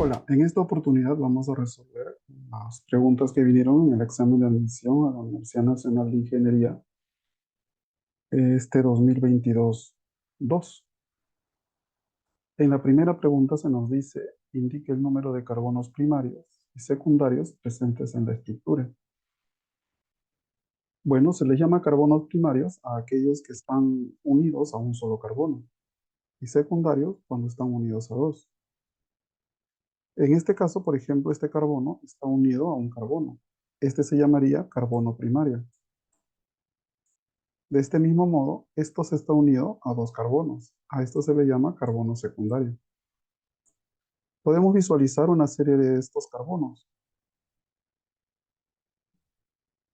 Hola, en esta oportunidad vamos a resolver las preguntas que vinieron en el examen de admisión a la Universidad Nacional de Ingeniería este 2022-2. En la primera pregunta se nos dice, indique el número de carbonos primarios y secundarios presentes en la estructura. Bueno, se les llama carbonos primarios a aquellos que están unidos a un solo carbono y secundarios cuando están unidos a dos. En este caso, por ejemplo, este carbono está unido a un carbono. Este se llamaría carbono primario. De este mismo modo, esto se está unido a dos carbonos. A esto se le llama carbono secundario. Podemos visualizar una serie de estos carbonos,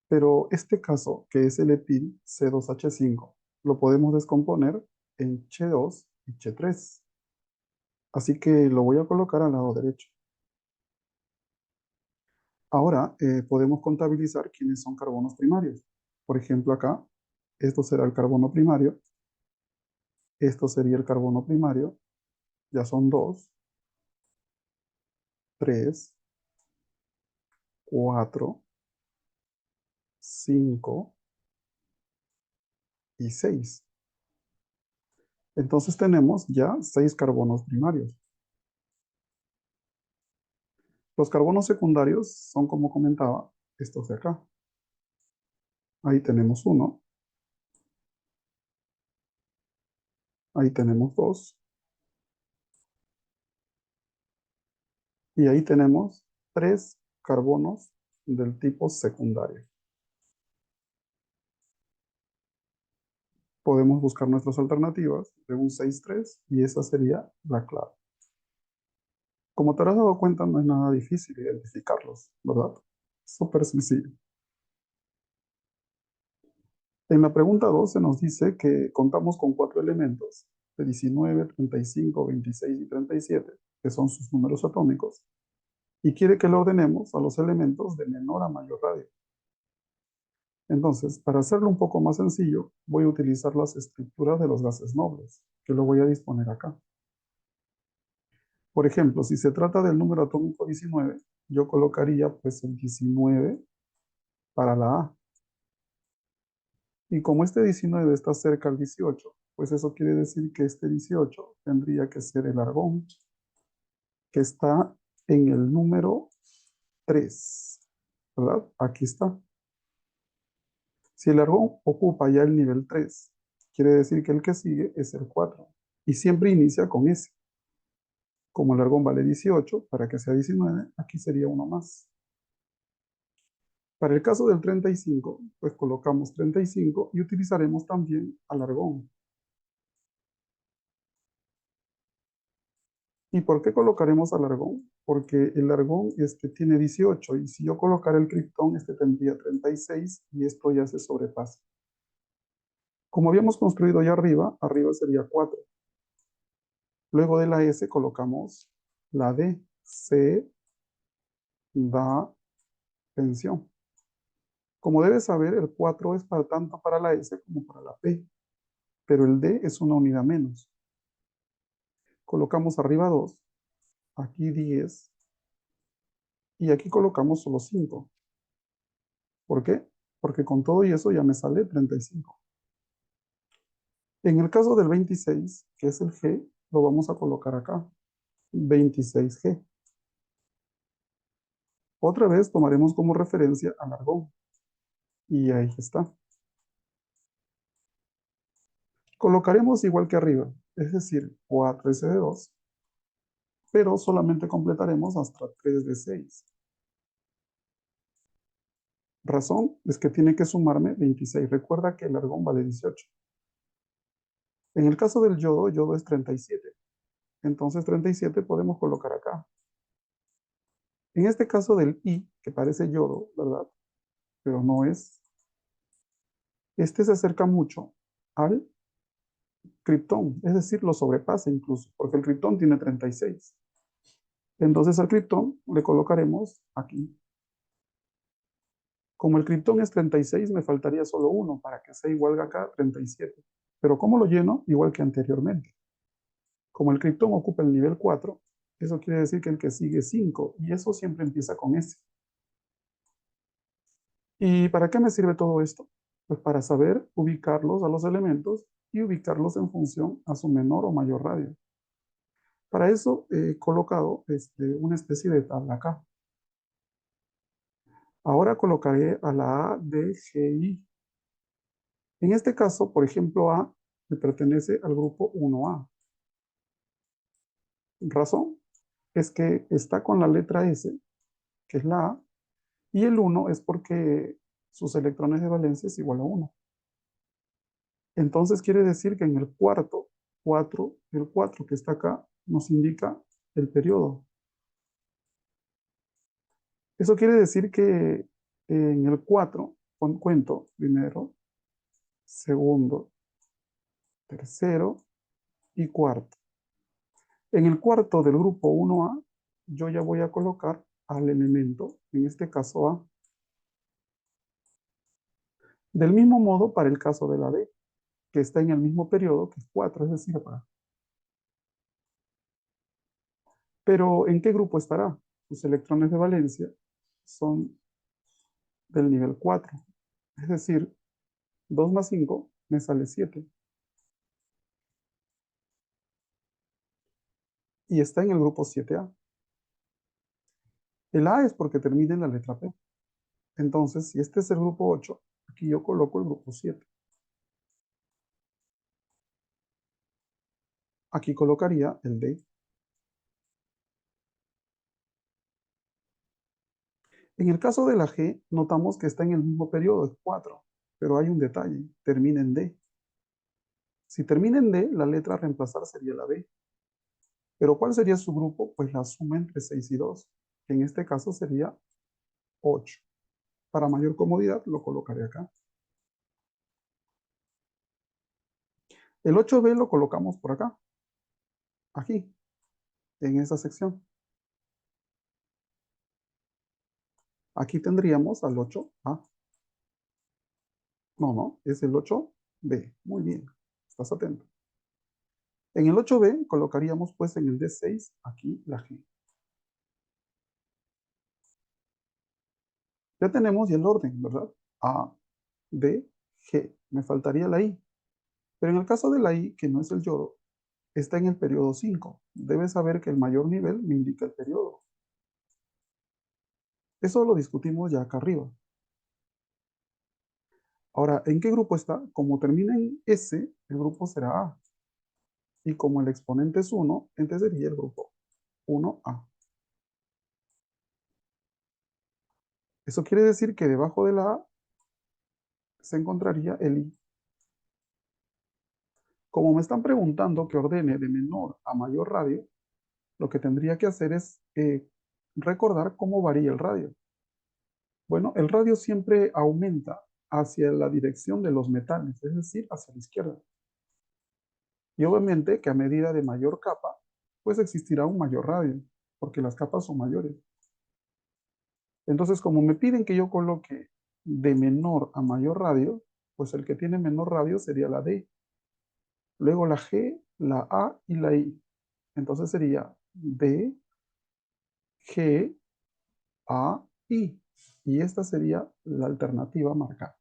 pero este caso, que es el etil C2H5, lo podemos descomponer en Ch2 y Ch3. Así que lo voy a colocar al lado derecho. Ahora podemos contabilizar quiénes son carbonos primarios. Por ejemplo, acá, esto será el carbono primario, esto sería el carbono primario, ya son 2, 3, 4, 5 y 6. Entonces tenemos ya 6 carbonos primarios. Los carbonos secundarios son, como comentaba, estos de acá. Ahí tenemos 1, ahí tenemos 2 y ahí tenemos 3 carbonos del tipo secundario. Podemos buscar nuestras alternativas de un 6,3 y esa sería la clave. Como te habrás dado cuenta, no es nada difícil identificarlos, ¿verdad? Súper sencillo. En la pregunta 2 se nos dice que contamos con 4 elementos, de 19, 35, 26 y 37, que son sus números atómicos, y quiere que lo ordenemos a los elementos de menor a mayor radio. Entonces, para hacerlo un poco más sencillo, voy a utilizar las estructuras de los gases nobles, que lo voy a disponer acá. Por ejemplo, si se trata del número atómico 19, yo colocaría pues el 19 para la A. Y como este 19 está cerca al 18, pues eso quiere decir que este 18 tendría que ser el argón, que está en el número 3, ¿verdad? Aquí está. Si el argón ocupa ya el nivel 3, quiere decir que el que sigue es el 4. Y siempre inicia con ese. Como el argón vale 18, para que sea 19, aquí sería uno más. Para el caso del 35, pues colocamos 35 y utilizaremos también al argón. ¿Y por qué colocaremos al argón? Porque el argón tiene 18 y si yo colocara el criptón, este tendría 36 y esto ya se sobrepasa. Como habíamos construido ya arriba, arriba sería 4. Luego de la S colocamos la D. C da tensión. Como debes saber, el 4 es para tanto para la S como para la P, pero el D es una unidad menos. Colocamos arriba 2, aquí 10 y aquí colocamos solo 5. ¿Por qué? Porque con todo y eso ya me sale 35. En el caso del 26, que es el G, lo vamos a colocar acá, 26G. Otra vez tomaremos como referencia al argón. Y ahí está. Colocaremos igual que arriba, es decir, 4S2, pero solamente completaremos hasta 3D6. Razón es que tiene que sumarme 26. Recuerda que el argón vale 18. En el caso del yodo, yodo es 37. Entonces 37 podemos colocar acá. En este caso del I, que parece yodo, ¿verdad? Pero no es. Este se acerca mucho al criptón, es decir, lo sobrepasa incluso, porque el criptón tiene 36. Entonces al criptón le colocaremos aquí. Como el criptón es 36, me faltaría solo uno para que sea igual a acá 37. Pero ¿cómo lo lleno? Igual que anteriormente. Como el criptón ocupa el nivel 4, Eso quiere decir que el que sigue es 5, y eso siempre empieza con S. ¿Y para qué me sirve todo esto? Pues para saber ubicarlos a los elementos y ubicarlos en función a su menor o mayor radio. Para eso he colocado una especie de tabla acá. Ahora colocaré a la A, D, G, I. En este caso, por ejemplo, A le pertenece al grupo 1A. Razón es que está con la letra S, que es la A, y el 1 es porque sus electrones de valencia es igual a 1. Entonces quiere decir que en el cuarto, 4, el 4 que está acá, nos indica el periodo. Eso quiere decir que en el 4, cuento primero, segundo, tercero y cuarto. En el cuarto del grupo 1A, yo ya voy a colocar al elemento, en este caso A. Del mismo modo para el caso de la D, que está en el mismo periodo que es 4, es decir, para. Pero ¿en qué grupo estará? Sus electrones de valencia son del nivel 4. Es decir, 2 más 5 me sale 7. Y está en el grupo 7A. El A es porque termina en la letra P. Entonces, si este es el grupo 8, aquí yo coloco el grupo 7. Aquí colocaría el D. En el caso de la G, notamos que está en el mismo periodo, es 4, pero hay un detalle, termina en D. Si termina en D, la letra a reemplazar sería la B. Pero ¿cuál sería su grupo? Pues la suma entre 6 y 2, que en este caso sería 8. Para mayor comodidad lo colocaré acá. El 8B lo colocamos por acá, aquí, en esa sección. Aquí tendríamos al 8A. No, es el 8B. Muy bien, estás atento. En el 8B colocaríamos pues en el D6 aquí la G. Ya tenemos ya el orden, ¿verdad? A, D, G. Me faltaría la I. Pero en el caso de la I, que no es el yodo, está en el periodo 5. Debes saber que el mayor nivel me indica el periodo. Eso lo discutimos ya acá arriba. Ahora, ¿en qué grupo está? Como termina en S, el grupo será A. Y como el exponente es 1, entonces sería el grupo 1A. Eso quiere decir que debajo de la A se encontraría el I. Como me están preguntando que ordene de menor a mayor radio, lo que tendría que hacer es recordar cómo varía el radio. Bueno, el radio siempre aumenta hacia la dirección de los metales, es decir, hacia la izquierda. Y obviamente que a medida de mayor capa, pues existirá un mayor radio, porque las capas son mayores. Entonces, como me piden que yo coloque de menor a mayor radio, pues el que tiene menor radio sería la D. Luego la G, la A y la I. Entonces sería D, G, A, I. Y esta sería la alternativa marcada.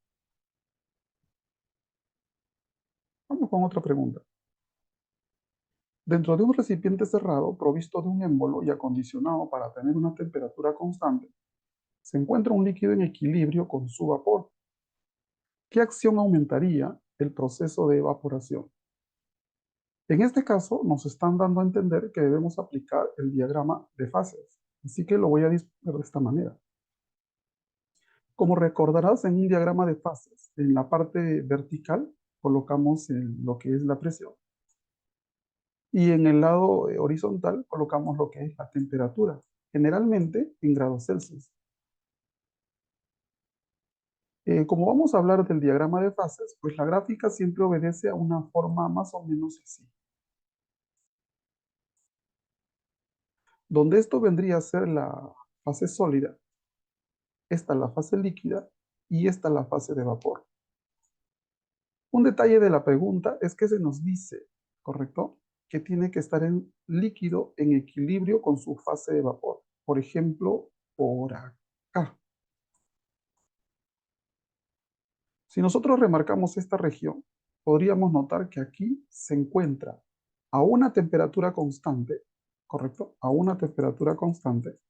Vamos con otra pregunta. Dentro de un recipiente cerrado, provisto de un émbolo y acondicionado para tener una temperatura constante, se encuentra un líquido en equilibrio con su vapor. ¿Qué acción aumentaría el proceso de evaporación? En este caso, nos están dando a entender que debemos aplicar el diagrama de fases. Así que lo voy a disponer de esta manera. Como recordarás, en un diagrama de fases, en la parte vertical colocamos lo que es la presión y en el lado horizontal colocamos lo que es la temperatura, generalmente en grados Celsius. Como vamos a hablar del diagrama de fases, pues la gráfica siempre obedece a una forma más o menos así. Donde esto vendría a ser la fase sólida, esta la fase líquida y esta la fase de vapor. Un detalle de la pregunta es que se nos dice, ¿correcto? que tiene que estar en líquido en equilibrio con su fase de vapor. Por ejemplo, por acá. Si nosotros remarcamos esta región, podríamos notar que aquí se encuentra a una temperatura constante, ¿correcto? A una temperatura constante,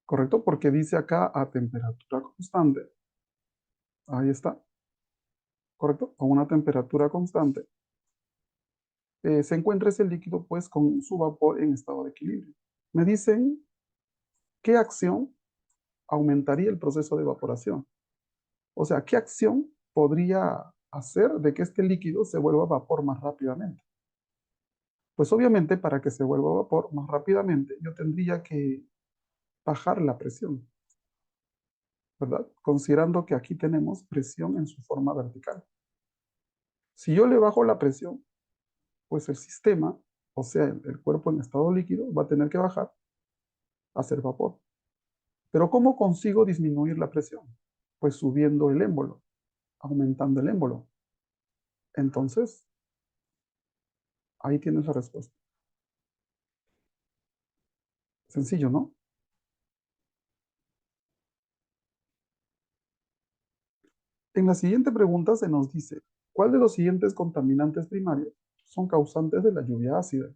¿correcto? Porque dice acá a temperatura constante. Ahí está, ¿correcto? A una temperatura constante. Se encuentra ese líquido pues con su vapor en estado de equilibrio. Me dicen qué acción aumentaría el proceso de evaporación. O sea, ¿qué acción podría hacer de que este líquido se vuelva vapor más rápidamente? Pues obviamente para que se vuelva vapor más rápidamente yo tendría que bajar la presión, ¿verdad? Considerando que aquí tenemos presión en su forma vertical. Si yo le bajo la presión, pues el sistema, o sea, el cuerpo en estado líquido, va a tener que bajar a ser vapor. Pero ¿cómo consigo disminuir la presión? Pues subiendo el émbolo, aumentando el émbolo. Entonces, ahí tienes la respuesta. Sencillo, ¿no? En la siguiente pregunta se nos dice, ¿cuál de los siguientes contaminantes primarios son causantes de la lluvia ácida?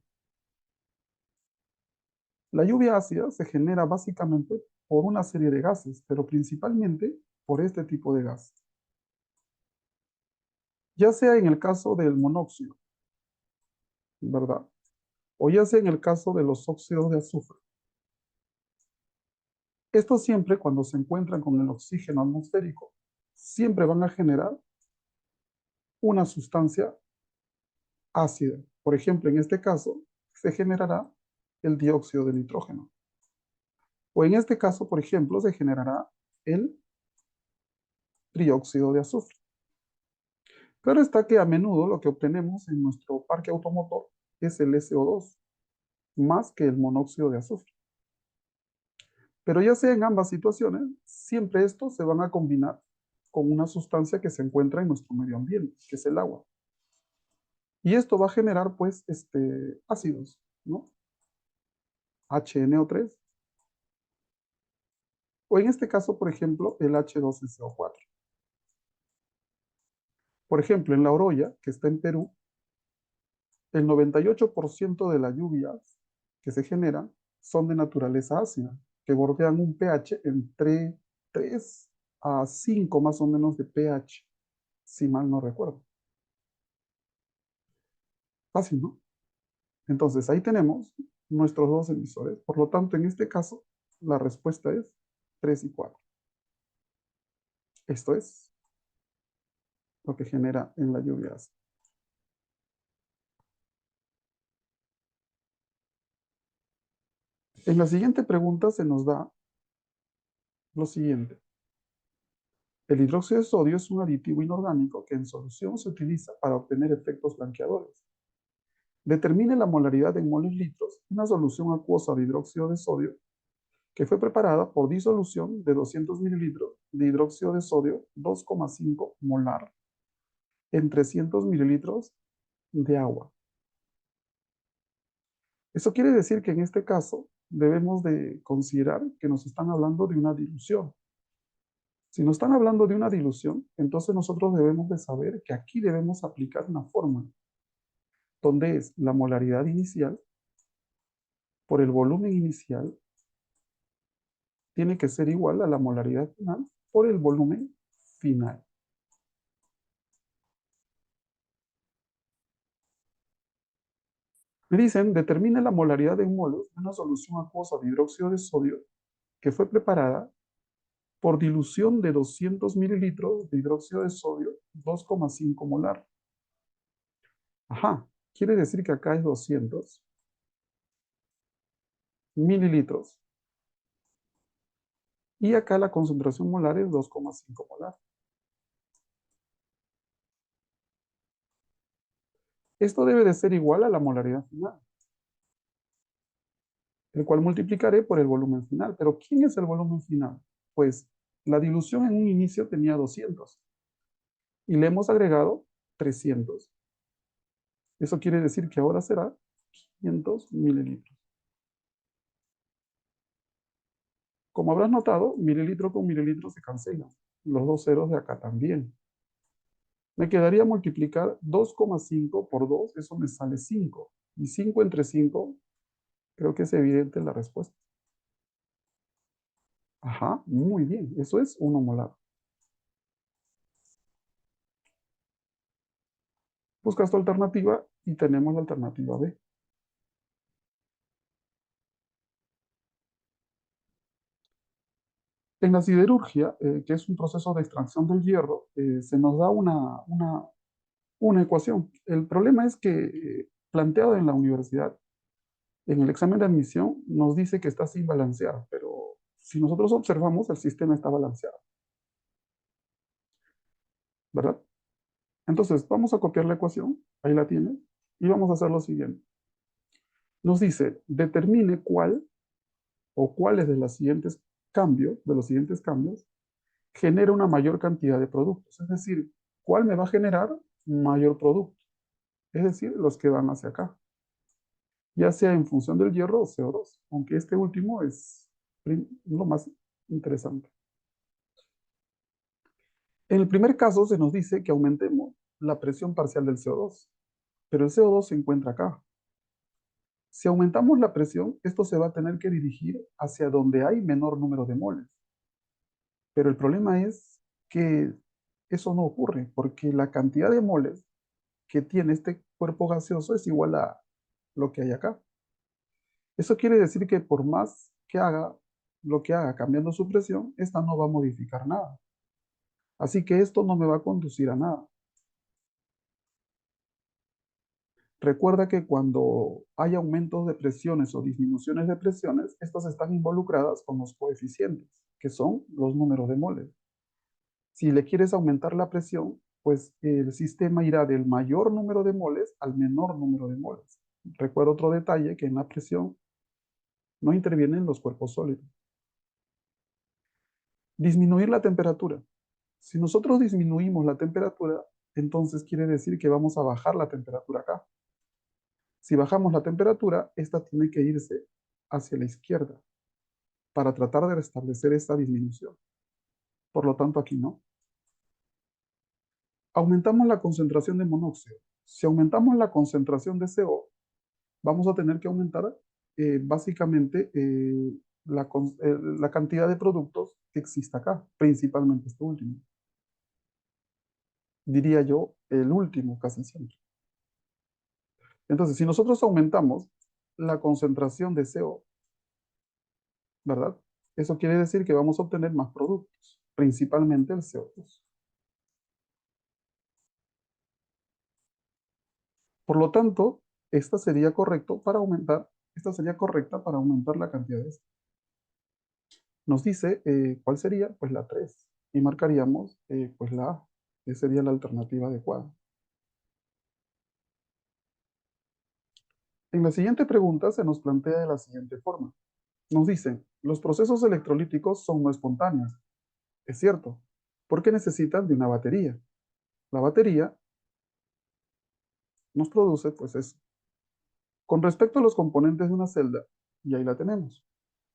La lluvia ácida se genera básicamente por una serie de gases, pero principalmente por este tipo de gas. Ya sea en el caso del monóxido, ¿verdad? O ya sea en el caso de los óxidos de azufre. Estos siempre, cuando se encuentran con el oxígeno atmosférico, siempre van a generar una sustancia ácida. Por ejemplo, en este caso, se generará el dióxido de nitrógeno. O en este caso, por ejemplo, se generará el trióxido de azufre. Claro está que a menudo lo que obtenemos en nuestro parque automotor es el SO2, más que el monóxido de azufre. Pero ya sea en ambas situaciones, siempre estos se van a combinar con una sustancia que se encuentra en nuestro medio ambiente, que es el agua. Y esto va a generar, pues, ácidos, ¿no? HNO3. O en este caso, por ejemplo, el H2SO4. Por ejemplo, en La Oroya, que está en Perú, el 98% de las lluvias que se generan son de naturaleza ácida, que bordean un pH entre 3 a 5 más o menos de pH, si mal no recuerdo. Fácil, ¿no? Entonces, ahí tenemos nuestros dos emisores. Por lo tanto, en este caso, la respuesta es 3 y 4. Esto es lo que genera en la lluvia ácida. En la siguiente pregunta se nos da lo siguiente. El hidróxido de sodio es un aditivo inorgánico que en solución se utiliza para obtener efectos blanqueadores. Determine la molaridad en moles litros de una solución acuosa de hidróxido de sodio que fue preparada por disolución de 200 mililitros de hidróxido de sodio 2,5 molar en 300 mililitros de agua. Eso quiere decir que en este caso debemos de considerar que nos están hablando de una dilución. Si nos están hablando de una dilución, entonces nosotros debemos de saber que aquí debemos aplicar una fórmula, donde es la molaridad inicial por el volumen inicial tiene que ser igual a la molaridad final por el volumen final. Me dicen, determine la molaridad en moles de una solución acuosa de hidróxido de sodio que fue preparada por dilución de 200 mililitros de hidróxido de sodio 2,5 molar. Ajá, quiere decir que acá es 200 mililitros. Y acá la concentración molar es 2,5 molar. Esto debe de ser igual a la molaridad final, el cual multiplicaré por el volumen final. Pero ¿quién es el volumen final? Pues la dilución en un inicio tenía 200 y le hemos agregado 300. Eso quiere decir que ahora será 500 mililitros. Como habrás notado, mililitro con mililitro se cancelan. Los dos ceros de acá también. Me quedaría multiplicar 2,5 por 2, eso me sale 5. Y 5 entre 5, creo que es evidente la respuesta. Ajá, muy bien, eso es 1 molar. Buscas tu alternativa y tenemos la alternativa B. En la siderurgia, que es un proceso de extracción del hierro, se nos da una ecuación. El problema es que, planteado en la universidad, en el examen de admisión, nos dice que está sin balancear, pero si nosotros observamos, el sistema está balanceado, ¿verdad? Entonces, vamos a copiar la ecuación, ahí la tienes, y vamos a hacer lo siguiente. Nos dice, determine cuál o cuáles de los siguientes cambios, genera una mayor cantidad de productos. Es decir, cuál me va a generar mayor producto. Es decir, los que van hacia acá. Ya sea en función del hierro o CO2, aunque este último es lo más interesante. En el primer caso se nos dice que aumentemos la presión parcial del CO2, pero el CO2 se encuentra acá. Si aumentamos la presión, esto se va a tener que dirigir hacia donde hay menor número de moles. Pero el problema es que eso no ocurre, porque la cantidad de moles que tiene este cuerpo gaseoso es igual a lo que hay acá. Eso quiere decir que por más que haga lo que haga cambiando su presión, esta no va a modificar nada. Así que esto no me va a conducir a nada. Recuerda que cuando hay aumentos de presiones o disminuciones de presiones, estas están involucradas con los coeficientes, que son los números de moles. Si le quieres aumentar la presión, pues el sistema irá del mayor número de moles al menor número de moles. Recuerda otro detalle, que en la presión no intervienen los cuerpos sólidos. Disminuir la temperatura. Si nosotros disminuimos la temperatura, entonces quiere decir que vamos a bajar la temperatura acá. Si bajamos la temperatura, esta tiene que irse hacia la izquierda para tratar de restablecer esta disminución. Por lo tanto, aquí no. Aumentamos la concentración de monóxido. Si aumentamos la concentración de CO, vamos a tener que aumentar básicamente la cantidad de productos que existe acá, principalmente este último. Diría yo, el último casi siempre. Entonces, si nosotros aumentamos la concentración de CO, ¿verdad? Eso quiere decir que vamos a obtener más productos, principalmente el CO2. Por lo tanto, esta sería correcta para aumentar la cantidad de esto. Nos dice cuál sería, pues la 3, y marcaríamos pues la A, que sería la alternativa adecuada. En la siguiente pregunta se nos plantea de la siguiente forma. Nos dice, los procesos electrolíticos son no espontáneos. Es cierto, porque necesitan de una batería. La batería nos produce, pues eso. Con respecto a los componentes de una celda, y ahí la tenemos.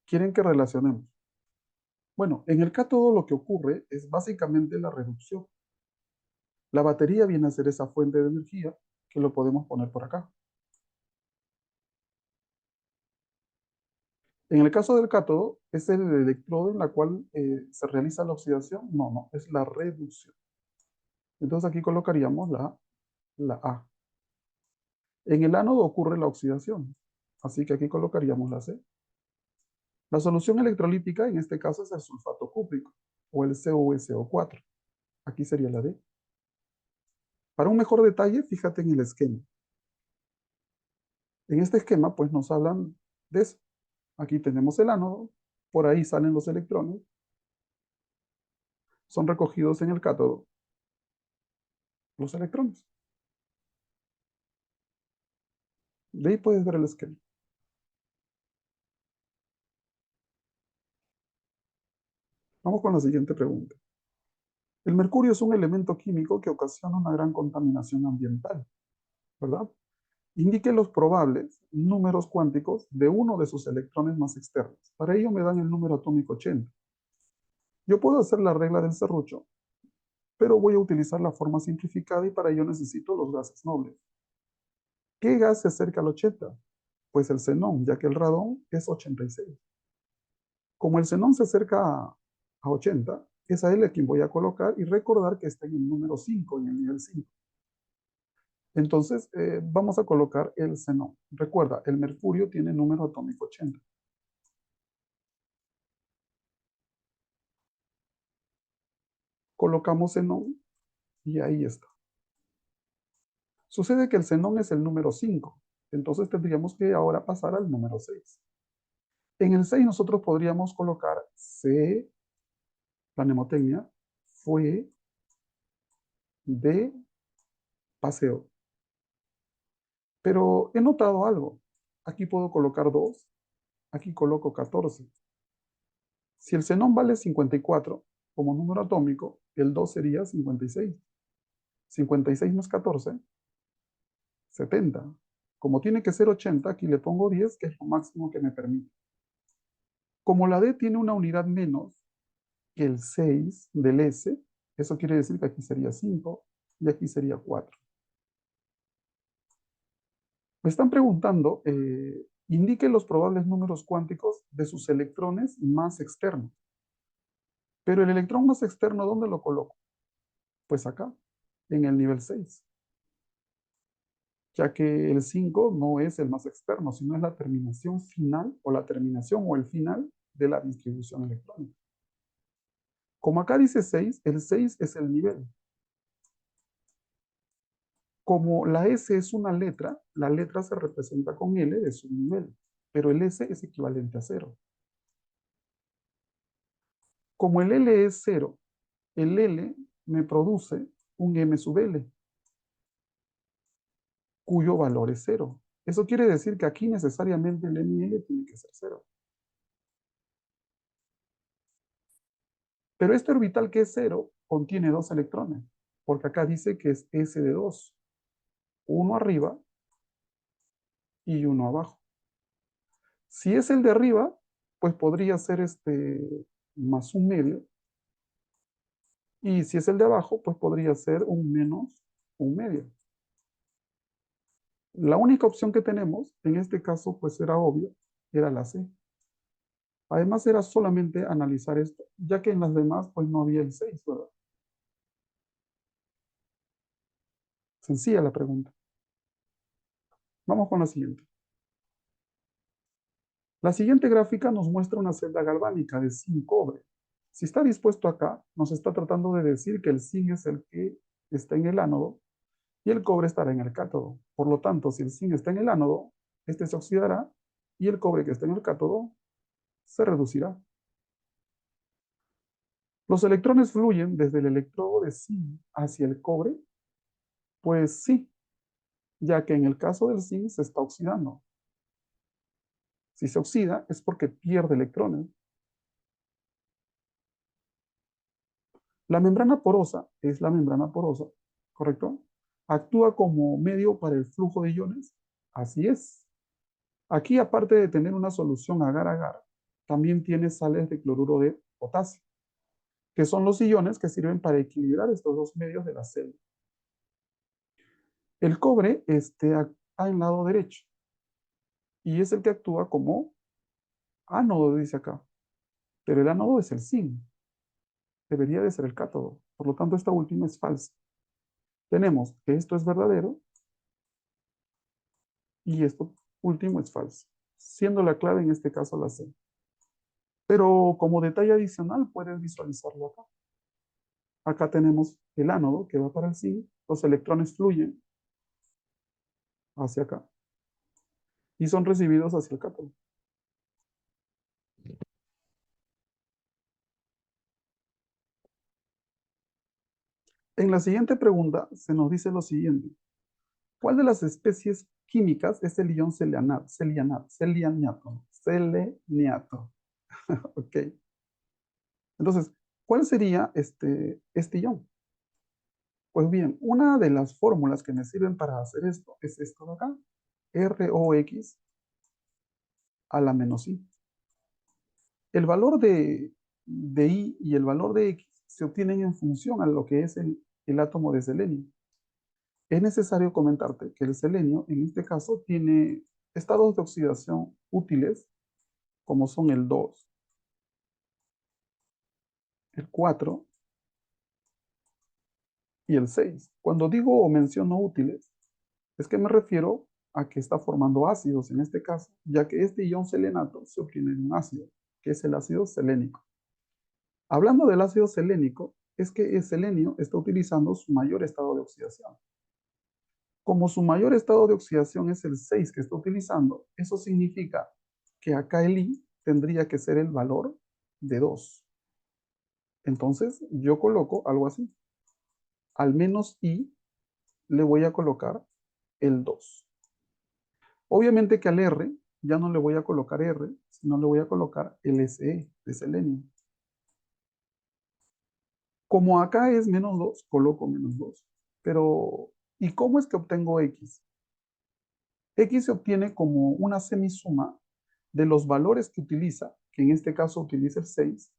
Quieren que relacionemos. Bueno, en el cátodo lo que ocurre es básicamente la reducción. La batería viene a ser esa fuente de energía que lo podemos poner por acá. En el caso del cátodo, ¿es el electrodo en la cual se realiza la oxidación? No, no, es la reducción. Entonces aquí colocaríamos la A. En el ánodo ocurre la oxidación, así que aquí colocaríamos la C. La solución electrolítica en este caso es el sulfato cúprico o el CuSO4. Aquí sería la D. Para un mejor detalle, fíjate en el esquema. En este esquema, pues nos hablan de eso. Aquí tenemos el ánodo, por ahí salen los electrones, son recogidos en el cátodo los electrones. De ahí puedes ver el esquema. Vamos con la siguiente pregunta. El mercurio es un elemento químico que ocasiona una gran contaminación ambiental, ¿verdad? Indique los probables números cuánticos de uno de sus electrones más externos. Para ello me dan el número atómico 80. Yo puedo hacer la regla del serrucho, pero voy a utilizar la forma simplificada y para ello necesito los gases nobles. ¿Qué gas se acerca al 80? Pues el xenón, ya que el radón es 86. Como el xenón se acerca a 80, es a él a quien voy a colocar y recordar que está en el número 5, en el nivel 5. Entonces, vamos a colocar el xenón. Recuerda, el mercurio tiene número atómico 80. Colocamos xenón y ahí está. Sucede que el xenón es el número 5. Entonces tendríamos que ahora pasar al número 6. En el 6 nosotros podríamos colocar C, la mnemotecnia, fue de paseo. Pero he notado algo. Aquí puedo colocar 2, aquí coloco 14. Si el xenón vale 54 como número atómico, el 2 sería 56. 56 más 14, 70. Como tiene que ser 80, aquí le pongo 10, que es lo máximo que me permite. Como la D tiene una unidad menos que el 6 del S, eso quiere decir que aquí sería 5 y aquí sería 4. Me están preguntando, indique los probables números cuánticos de sus electrones más externos. Pero el electrón más externo, ¿dónde lo coloco? Pues acá, en el nivel 6, ya que el 5 no es el más externo, sino es la terminación final o la terminación o el final de la distribución electrónica. Como acá dice 6, el 6 es el nivel. Como la S es una letra, la letra se representa con L de su nivel, pero el S es equivalente a 0. Como el L es 0, el L me produce un M sub L, cuyo valor es 0. Eso quiere decir que aquí necesariamente el M y L tiene que ser 0. Pero este orbital que es 0 contiene 2 electrones, porque acá dice que es S de 2, uno arriba y uno abajo. Si es el de arriba, pues podría ser más un medio, y si es el de abajo, pues podría ser un menos un medio. La única opción que tenemos, en este caso, pues era obvia, era la C. Además, era solamente analizar esto, ya que en las demás, pues no había el 6, ¿verdad? Sencilla la pregunta. Vamos con la siguiente. La siguiente gráfica nos muestra una celda galvánica de zinc cobre. Si está dispuesto acá, nos está tratando de decir que el zinc es el que está en el ánodo y el cobre estará en el cátodo. Por lo tanto, si el zinc está en el ánodo, este se oxidará y el cobre que está en el cátodo se reducirá. ¿Los electrones fluyen desde el electrodo de zinc hacia el cobre? Pues sí, ya que en el caso del zinc se está oxidando. Si se oxida es porque pierde electrones. La membrana porosa es la membrana porosa, ¿correcto? Actúa como medio para el flujo de iones. Así es. Aquí, aparte de tener una solución agar-agar, también tiene sales de cloruro de potasio, que son los iones que sirven para equilibrar estos dos medios de la celda. El cobre está en lado derecho y es el que actúa como ánodo, dice acá. Pero el ánodo es el zinc. Debería de ser el cátodo. Por lo tanto, esta última es falsa. Tenemos que esto es verdadero y esto último es falso, siendo la clave en este caso la C. Pero como detalle adicional puedes visualizarlo acá. Acá tenemos el ánodo que va para el zinc, los electrones fluyen hacia acá y son recibidos hacia el cátodo. En la siguiente pregunta se nos dice lo siguiente. ¿Cuál de las especies químicas es el ion seleniato? Seleniato. Ok. Entonces, ¿Cuál sería este ion? Pues bien, una de las fórmulas que me sirven para hacer esto es esto de acá, ROX a la menos I. El valor de I y el valor de X se obtienen en función a lo que es el átomo de selenio. Es necesario comentarte que el selenio, en este caso, tiene estados de oxidación útiles, como son el 2, el 4 y el 6. Cuando digo o menciono útiles, es que me refiero a que está formando ácidos en este caso, ya que este ion selenato se obtiene en un ácido, que es el ácido selénico. Hablando del ácido selénico, es que el selenio está utilizando su mayor estado de oxidación. Como su mayor estado de oxidación es el 6 que está utilizando, eso significa que acá el I tendría que ser el valor de 2. Entonces, yo coloco algo así. Al menos I le voy a colocar el 2. Obviamente que al R ya no le voy a colocar R, sino le voy a colocar el SE de selenio. Como acá es menos 2, coloco menos 2. Pero, ¿y cómo es que obtengo X? X se obtiene como una semisuma de los valores que utiliza, que en este caso utiliza el 6,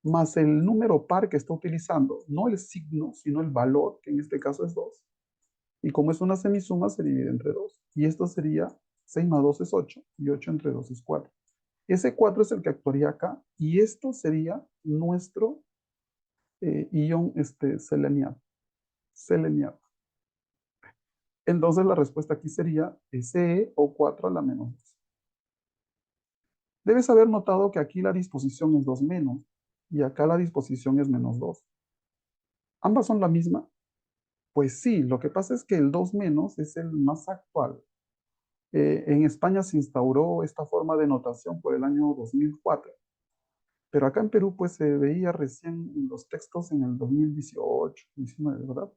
más el número par que está utilizando, no el signo, sino el valor, que en este caso es 2. Y como es una semisuma, se divide entre 2. Y esto sería 6 más 2 es 8, y 8 entre 2 es 4. Ese 4 es el que actuaría acá, y esto sería nuestro ion seleniato. Entonces la respuesta aquí sería Se o 4 a la menos 2. Debes haber notado que aquí la disposición es 2 menos y acá la disposición es menos 2. ¿Ambas son la misma? Pues sí, lo que pasa es que el 2 menos es el más actual. En España se instauró esta forma de notación por el año 2004, pero acá en Perú pues se veía recién en los textos en el 2018, 19, ¿verdad?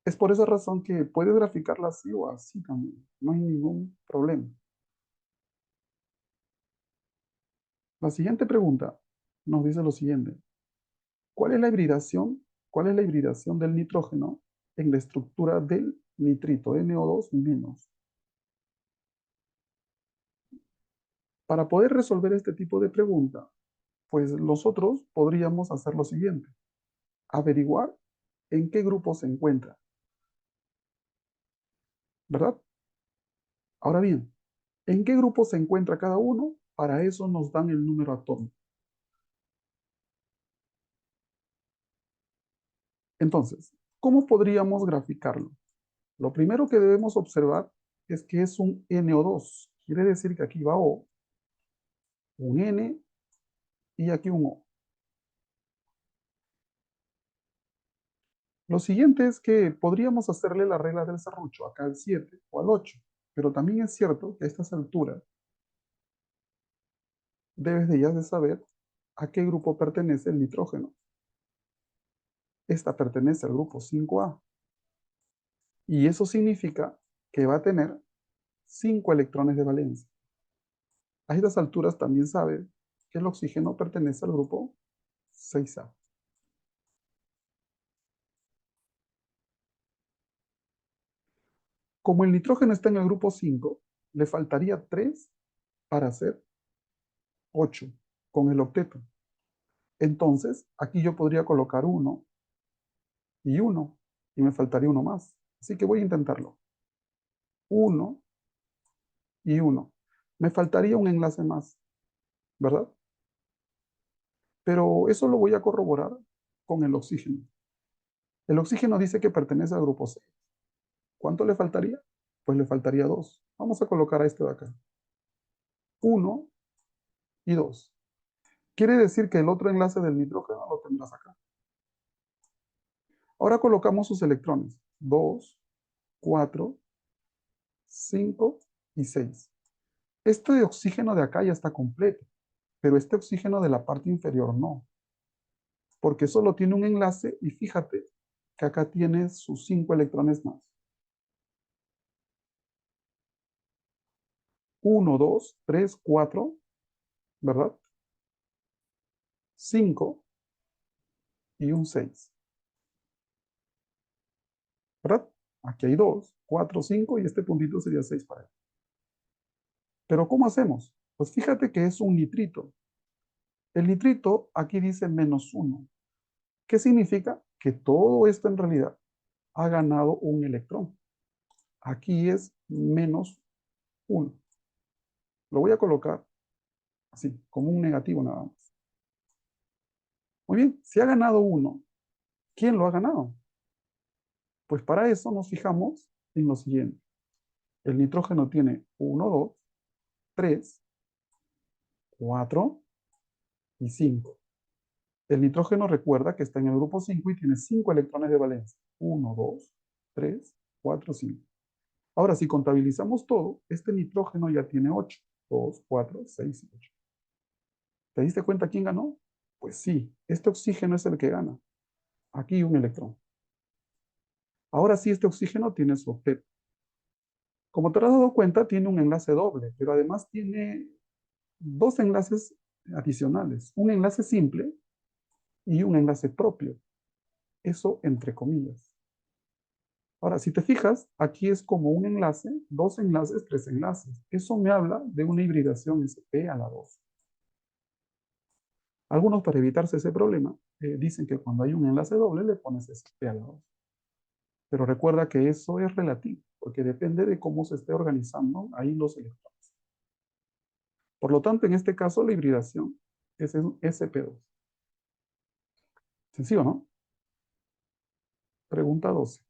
Es por esa razón que puedes graficarla así o así también, no hay ningún problema. La siguiente pregunta nos dice lo siguiente. ¿Cuál es la hibridación? ¿Cuál es la hibridación del nitrógeno en la estructura del nitrito NO2 menos? Para poder resolver este tipo de pregunta, pues nosotros podríamos hacer lo siguiente. Averiguar en qué grupo se encuentra, ¿verdad? Ahora bien, ¿en qué grupo se encuentra cada uno? Para eso nos dan el número atómico. Entonces, ¿cómo podríamos graficarlo? Lo primero que debemos observar es que es un NO2. Quiere decir que aquí va O, un N y aquí un O. Lo siguiente es que podríamos hacerle la regla del serrucho acá al 7 o al 8, pero también es cierto que a estas alturas debes de ya de saber a qué grupo pertenece el nitrógeno. Esta pertenece al grupo 5A y eso significa que va a tener 5 electrones de valencia. A estas alturas también sabes que el oxígeno pertenece al grupo 6A. Como el nitrógeno está en el grupo 5, le faltaría 3 para hacer 8 con el octeto. Entonces, aquí yo podría colocar 1 y 1, y me faltaría uno más. Así que voy a intentarlo. 1 y 1. Me faltaría un enlace más, ¿verdad? Pero eso lo voy a corroborar con el oxígeno. El oxígeno dice que pertenece al grupo 6. ¿Cuánto le faltaría? Pues le faltaría 2. Vamos a colocar a este de acá. 1 y 2. Quiere decir que el otro enlace del nitrógeno lo tendrás acá. Ahora colocamos sus electrones. 2, 4, 5 y 6. Este oxígeno de acá ya está completo, pero este oxígeno de la parte inferior no, porque solo tiene un enlace y fíjate que acá tiene sus 5 electrones más. 1, 2, 3, 4, ¿verdad? 5 y un 6. ¿Verdad? Aquí hay 2, 4, 5 y este puntito sería 6 para él. Pero ¿cómo hacemos? Pues fíjate que es un nitrito. El nitrito aquí dice -1. ¿Qué significa? Que todo esto en realidad ha ganado un electrón. Aquí es -1. Lo voy a colocar así, como un negativo nada más. Muy bien, si ha ganado 1, ¿quién lo ha ganado? Pues para eso nos fijamos en lo siguiente. El nitrógeno tiene 1, 2, 3, 4 y 5. El nitrógeno recuerda que está en el grupo 5 y tiene 5 electrones de valencia. 1, 2, 3, 4, 5. Ahora, si contabilizamos todo, este nitrógeno ya tiene 8. 2, 4, 6 y 8. ¿Te diste cuenta quién ganó? Pues sí, este oxígeno es el que gana. Aquí un electrón. Ahora sí, este oxígeno tiene su octeto. Como te has dado cuenta, tiene un enlace doble, pero además tiene dos enlaces adicionales. Un enlace simple y un enlace propio. Eso entre comillas. Ahora, si te fijas, aquí es como un enlace, dos enlaces, tres enlaces. Eso me habla de una hibridación sp a la 2. Algunos, para evitarse ese problema, dicen que cuando hay un enlace doble le pones sp a la 2. Pero recuerda que eso es relativo, porque depende de cómo se esté organizando ahí los electrones. Por lo tanto, en este caso, la hibridación es sp2. ¿Sencillo, no? Pregunta 12.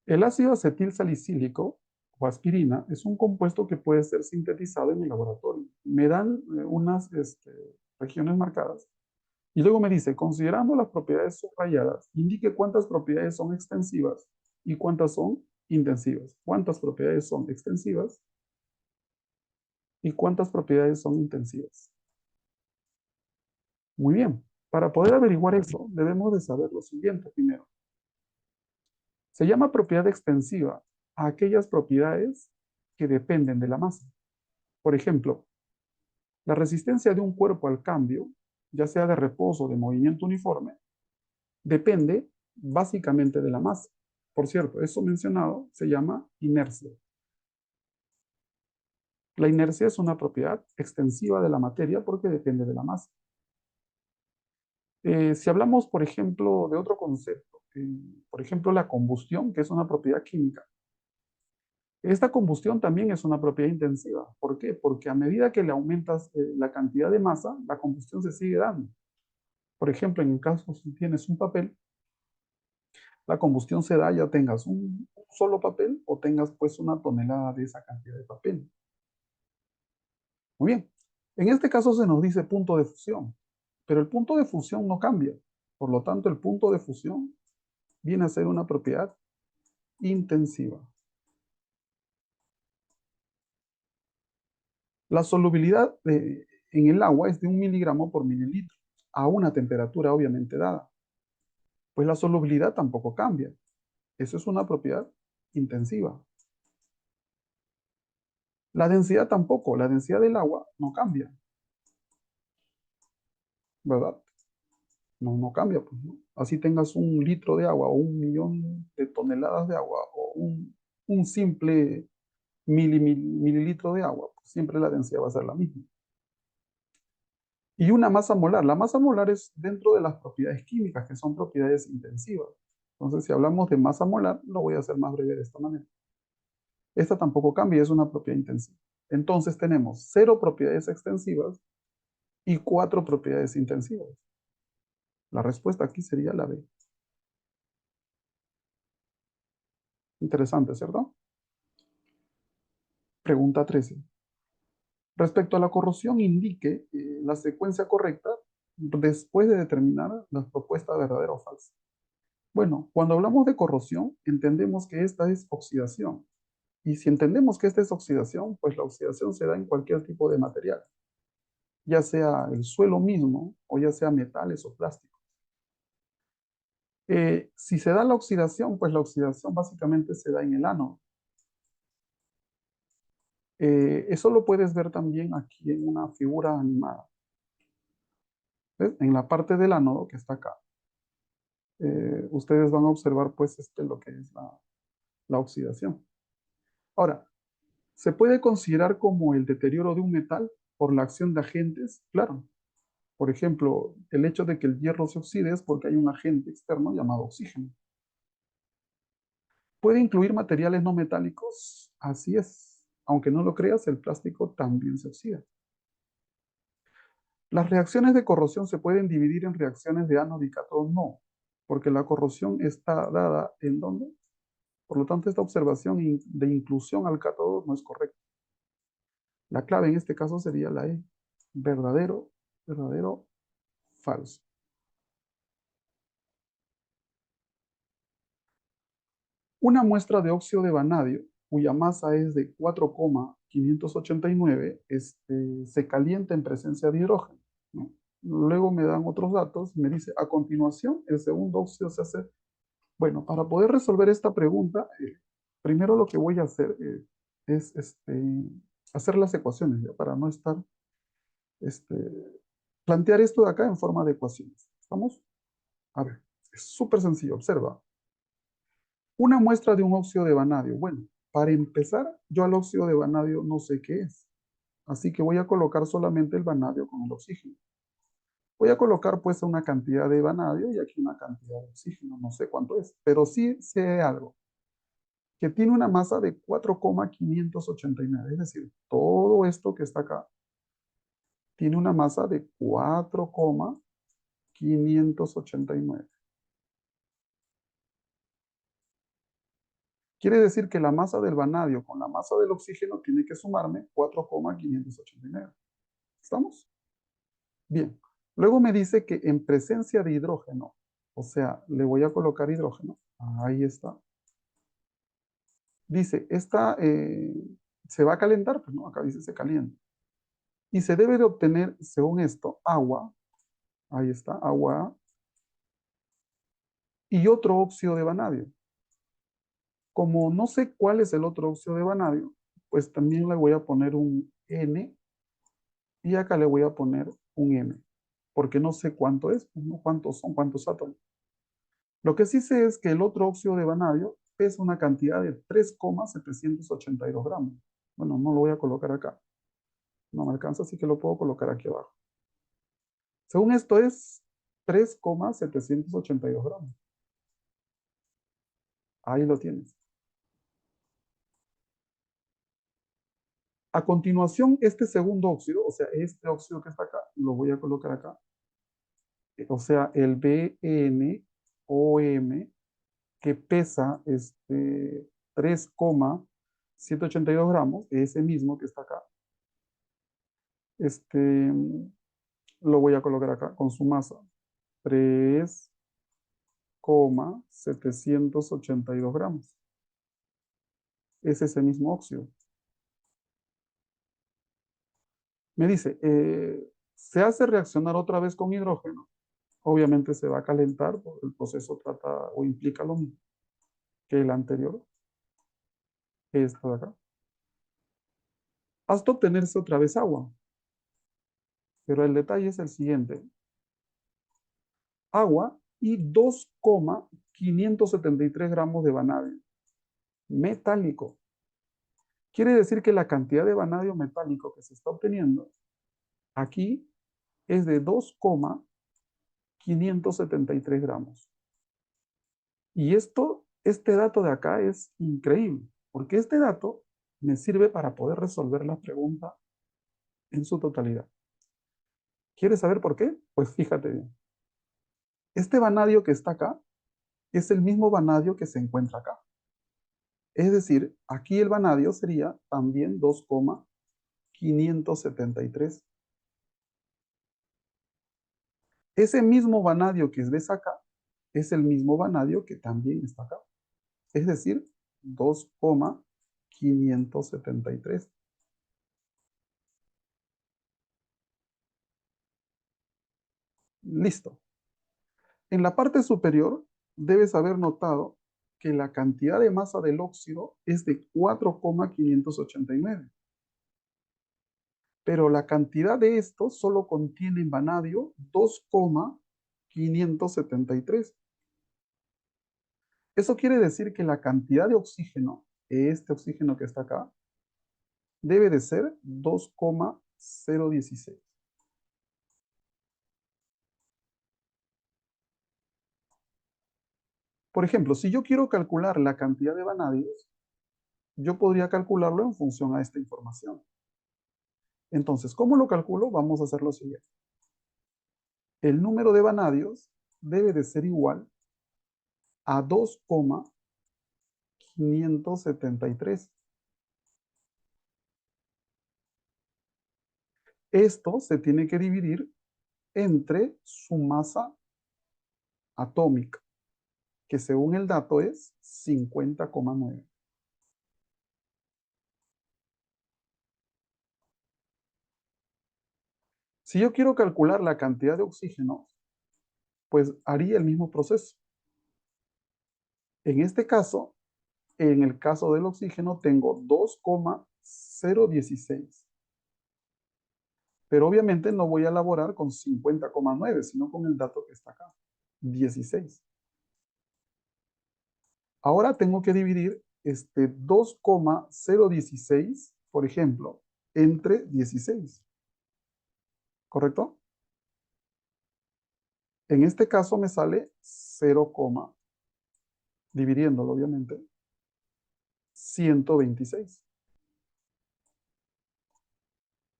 El ácido acetil salicílico o aspirina es un compuesto que puede ser sintetizado en el laboratorio. Me dan unas regiones marcadas y luego me dice, considerando las propiedades subrayadas, indique cuántas propiedades son extensivas y cuántas son intensivas. ¿Cuántas propiedades son extensivas y cuántas propiedades son intensivas? Muy bien. Para poder averiguar eso, debemos de saber lo siguiente primero. Se llama propiedad extensiva a aquellas propiedades que dependen de la masa. Por ejemplo, la resistencia de un cuerpo al cambio, ya sea de reposo o de movimiento uniforme, depende básicamente de la masa. Por cierto, eso mencionado se llama inercia. La inercia es una propiedad extensiva de la materia porque depende de la masa. Si hablamos, por ejemplo, de otro concepto, por ejemplo, la combustión, que es una propiedad química. Esta combustión también es una propiedad intensiva. ¿Por qué? Porque a medida que le aumentas la cantidad de masa, la combustión se sigue dando. Por ejemplo, en el caso si tienes un papel, la combustión se da ya tengas un solo papel o tengas pues una tonelada de esa cantidad de papel. Muy bien. En este caso se nos dice punto de fusión, pero el punto de fusión no cambia. Por lo tanto, el punto de fusión viene a ser una propiedad intensiva. La solubilidad en el agua es de 1 miligramo por mililitro, a una temperatura obviamente dada. Pues la solubilidad tampoco cambia. Eso es una propiedad intensiva. La densidad tampoco. La densidad del agua no cambia, ¿verdad? No cambia, pues, ¿no? Así tengas 1 litro de agua o 1 millón de toneladas de agua o un simple mililitro de agua, pues siempre la densidad va a ser la misma. Y una masa molar. La masa molar es dentro de las propiedades químicas, que son propiedades intensivas. Entonces, si hablamos de masa molar, lo voy a hacer más breve de esta manera. Esta tampoco cambia, es una propiedad intensiva. Entonces tenemos 0 propiedades extensivas y 4 propiedades intensivas. La respuesta aquí sería la B. Interesante, ¿cierto? Pregunta 13. Respecto a la corrosión, indique la secuencia correcta después de determinar la propuesta verdadera o falsa. Bueno, cuando hablamos de corrosión, entendemos que esta es oxidación. Y si entendemos que esta es oxidación, pues la oxidación se da en cualquier tipo de material, ya sea el suelo mismo o ya sea metales o plásticos. Si se da la oxidación, pues la oxidación básicamente se da en el ánodo. Eso lo puedes ver también aquí en una figura animada. ¿Ves? En la parte del ánodo que está acá, ustedes van a observar pues lo que es la oxidación. Ahora, ¿se puede considerar como el deterioro de un metal por la acción de agentes? Claro. Por ejemplo, el hecho de que el hierro se oxide es porque hay un agente externo llamado oxígeno. ¿Puede incluir materiales no metálicos? Así es. Aunque no lo creas, el plástico también se oxida. ¿Las reacciones de corrosión se pueden dividir en reacciones de ánodo y cátodo? No, porque la corrosión está dada ¿en dónde? Por lo tanto, esta observación de inclusión al cátodo no es correcta. La clave en este caso sería la E. Verdadero, verdadero, falso. Una muestra de óxido de vanadio, cuya masa es de 4,589, se calienta en presencia de hidrógeno, ¿no? Luego me dan otros datos, me dice, a continuación, el segundo óxido se hace. Bueno, para poder resolver esta pregunta, primero lo que voy a hacer es hacer las ecuaciones, ¿ya? Para no estar, este, plantear esto de acá en forma de ecuaciones. ¿Estamos? A ver, es súper sencillo, observa. Una muestra de un óxido de vanadio. Bueno, para empezar, yo al óxido de vanadio no sé qué es. Así que voy a colocar solamente el vanadio con el oxígeno. Voy a colocar pues una cantidad de vanadio y aquí una cantidad de oxígeno. No sé cuánto es, pero sí sé algo. Que tiene una masa de 4,589. Es decir, todo esto que está acá tiene una masa de 4,589. Quiere decir que la masa del vanadio con la masa del oxígeno tiene que sumarme 4,589. ¿Estamos? Bien. Luego me dice que en presencia de hidrógeno, o sea, le voy a colocar hidrógeno. Ahí está. Dice, esta se va a calentar, pues no, acá dice se calienta. Y se debe de obtener, según esto, agua. Ahí está, agua. Y otro óxido de vanadio. Como no sé cuál es el otro óxido de vanadio, pues también le voy a poner un N y acá le voy a poner un M, porque no sé cuánto es, no cuántos son, cuántos átomos. Lo que sí sé es que el otro óxido de vanadio pesa una cantidad de 3,782 gramos. Bueno, no lo voy a colocar acá. No me alcanza, así que lo puedo colocar aquí abajo. Según esto es 3,782 gramos. Ahí lo tienes. A continuación, este segundo óxido, o sea, este óxido que está acá, lo voy a colocar acá. O sea, el BNOM, que pesa 3,782 gramos, ese mismo que está acá, este, lo voy a colocar acá con su masa. 3,782 gramos. Es ese mismo óxido. Me dice, se hace reaccionar otra vez con hidrógeno. Obviamente se va a calentar, porque el proceso trata o implica lo mismo que el anterior, esto de acá. Hasta obtenerse otra vez agua. Pero el detalle es el siguiente. Agua y 2,573 gramos de vanadio metálico. Quiere decir que la cantidad de vanadio metálico que se está obteniendo aquí es de 2,573 gramos. Y este dato de acá es increíble, porque este dato me sirve para poder resolver la pregunta en su totalidad. ¿Quieres saber por qué? Pues fíjate bien. Este vanadio que está acá es el mismo vanadio que se encuentra acá. Es decir, aquí el vanadio sería también 2,573. Ese mismo vanadio que ves acá es el mismo vanadio que también está acá. Es decir, 2,573. Listo. En la parte superior debes haber notado que la cantidad de masa del óxido es de 4,589. pero la cantidad de esto solo contiene en vanadio 2,573. Eso quiere decir que la cantidad de oxígeno, este oxígeno que está acá, debe de ser 2,016. Por ejemplo, si yo quiero calcular la cantidad de vanadios, yo podría calcularlo en función a esta información. Entonces, ¿cómo lo calculo? Vamos a hacer lo siguiente. El número de vanadios debe de ser igual a 2,573. Esto se tiene que dividir entre su masa atómica, que según el dato es 50,9. Si yo quiero calcular la cantidad de oxígeno, pues haría el mismo proceso. En este caso, en el caso del oxígeno, tengo 2,016. Pero obviamente no voy a elaborar con 50,9, sino con el dato que está acá, 16. Ahora tengo que dividir este 2,016, por ejemplo, entre 16. ¿Correcto? En este caso me sale 0, dividiéndolo obviamente, 126.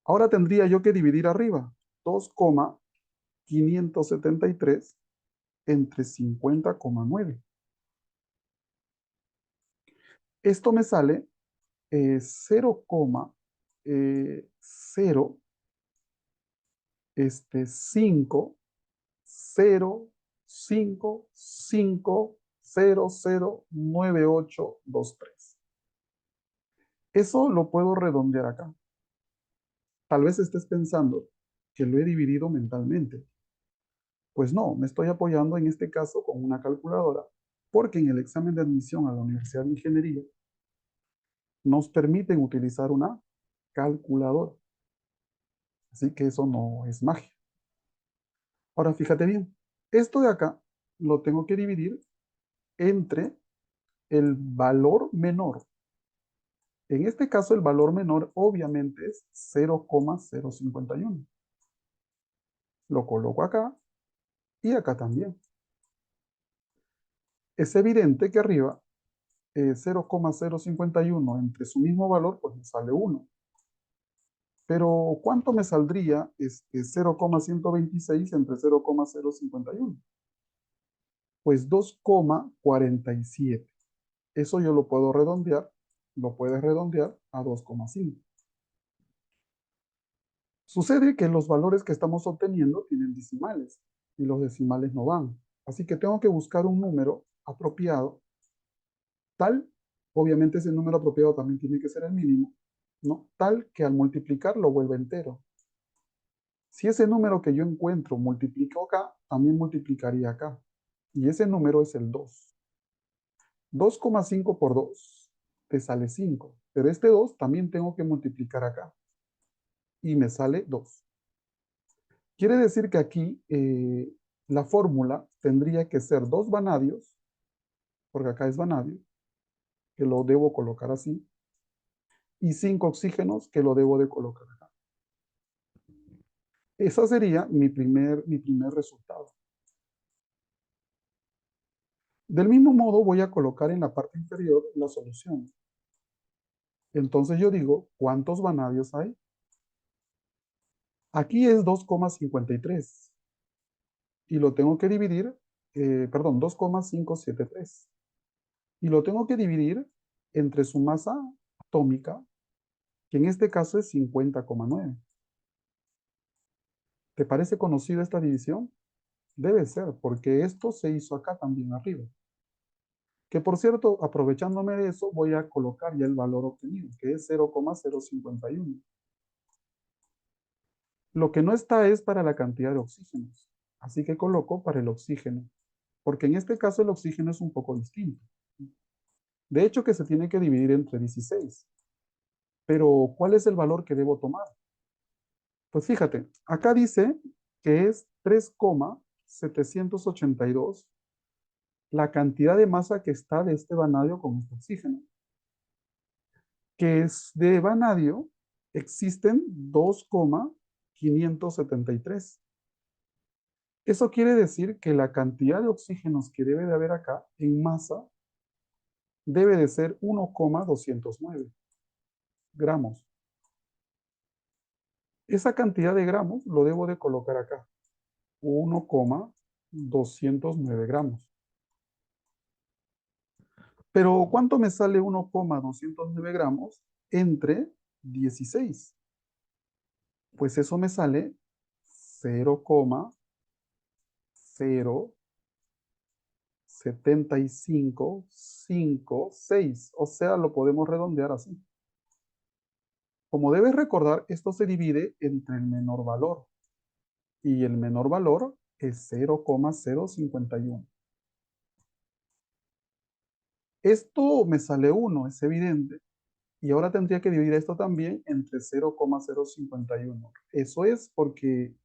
Ahora tendría yo que dividir arriba 2,573 entre 50,9. Esto me sale 0,0 5 0 5 5 0 0 9 8 2 3. Eso lo puedo redondear acá. Tal vez estés pensando que lo he dividido mentalmente. Pues no, me estoy apoyando en este caso con una calculadora, porque en el examen de admisión a la Universidad de Ingeniería nos permiten utilizar una calculadora. Así que eso no es magia. Ahora fíjate bien, esto de acá lo tengo que dividir entre el valor menor. En este caso el valor menor obviamente es 0,051. Lo coloco acá y acá también. Es evidente que arriba 0,051 entre su mismo valor pues me sale 1. Pero ¿cuánto me saldría 0,126 entre 0,051? Pues 2,47. Eso yo lo puedo redondear, lo puedes redondear a 2,5. Sucede que los valores que estamos obteniendo tienen decimales y los decimales no van. Así que tengo que buscar un número apropiado, tal, obviamente ese número apropiado también tiene que ser el mínimo, ¿no? Tal que al multiplicar lo vuelva entero. Si ese número que yo encuentro multiplico acá, también multiplicaría acá. Y ese número es el 2. 2,5 por 2 te sale 5. Pero este 2 también tengo que multiplicar acá. Y me sale 2. Quiere decir que aquí la fórmula tendría que ser 2 vanadios, porque acá es vanadio, que lo debo colocar así, y 5 oxígenos, que lo debo de colocar acá. Ese sería mi primer resultado. Del mismo modo voy a colocar en la parte inferior la solución. Entonces yo digo, ¿cuántos vanadios hay? Aquí es 2,53 y lo tengo que dividir, perdón, 2,573. Y lo tengo que dividir entre su masa atómica, que en este caso es 50,9. ¿Te parece conocida esta división? Debe ser, porque esto se hizo acá también arriba. Que por cierto, aprovechándome de eso, voy a colocar ya el valor obtenido, que es 0,051. Lo que no está es para la cantidad de oxígenos. Así que coloco para el oxígeno, porque en este caso el oxígeno es un poco distinto. De hecho, que se tiene que dividir entre 16. Pero, ¿cuál es el valor que debo tomar? Pues fíjate, acá dice que es 3,782 la cantidad de masa que está de este vanadio con este oxígeno. Que es de vanadio existen 2,573. Eso quiere decir que la cantidad de oxígenos que debe de haber acá en masa debe de ser 1,209 gramos. Esa cantidad de gramos lo debo de colocar acá, 1,209 gramos. Pero ¿cuánto me sale 1,209 gramos entre 16? Pues eso me sale 0,07556. O sea, lo podemos redondear así. Como debes recordar, esto se divide entre el menor valor. Y el menor valor es 0,051. Esto me sale 1, es evidente. Y ahora tendría que dividir esto también entre 0,051. Eso es porque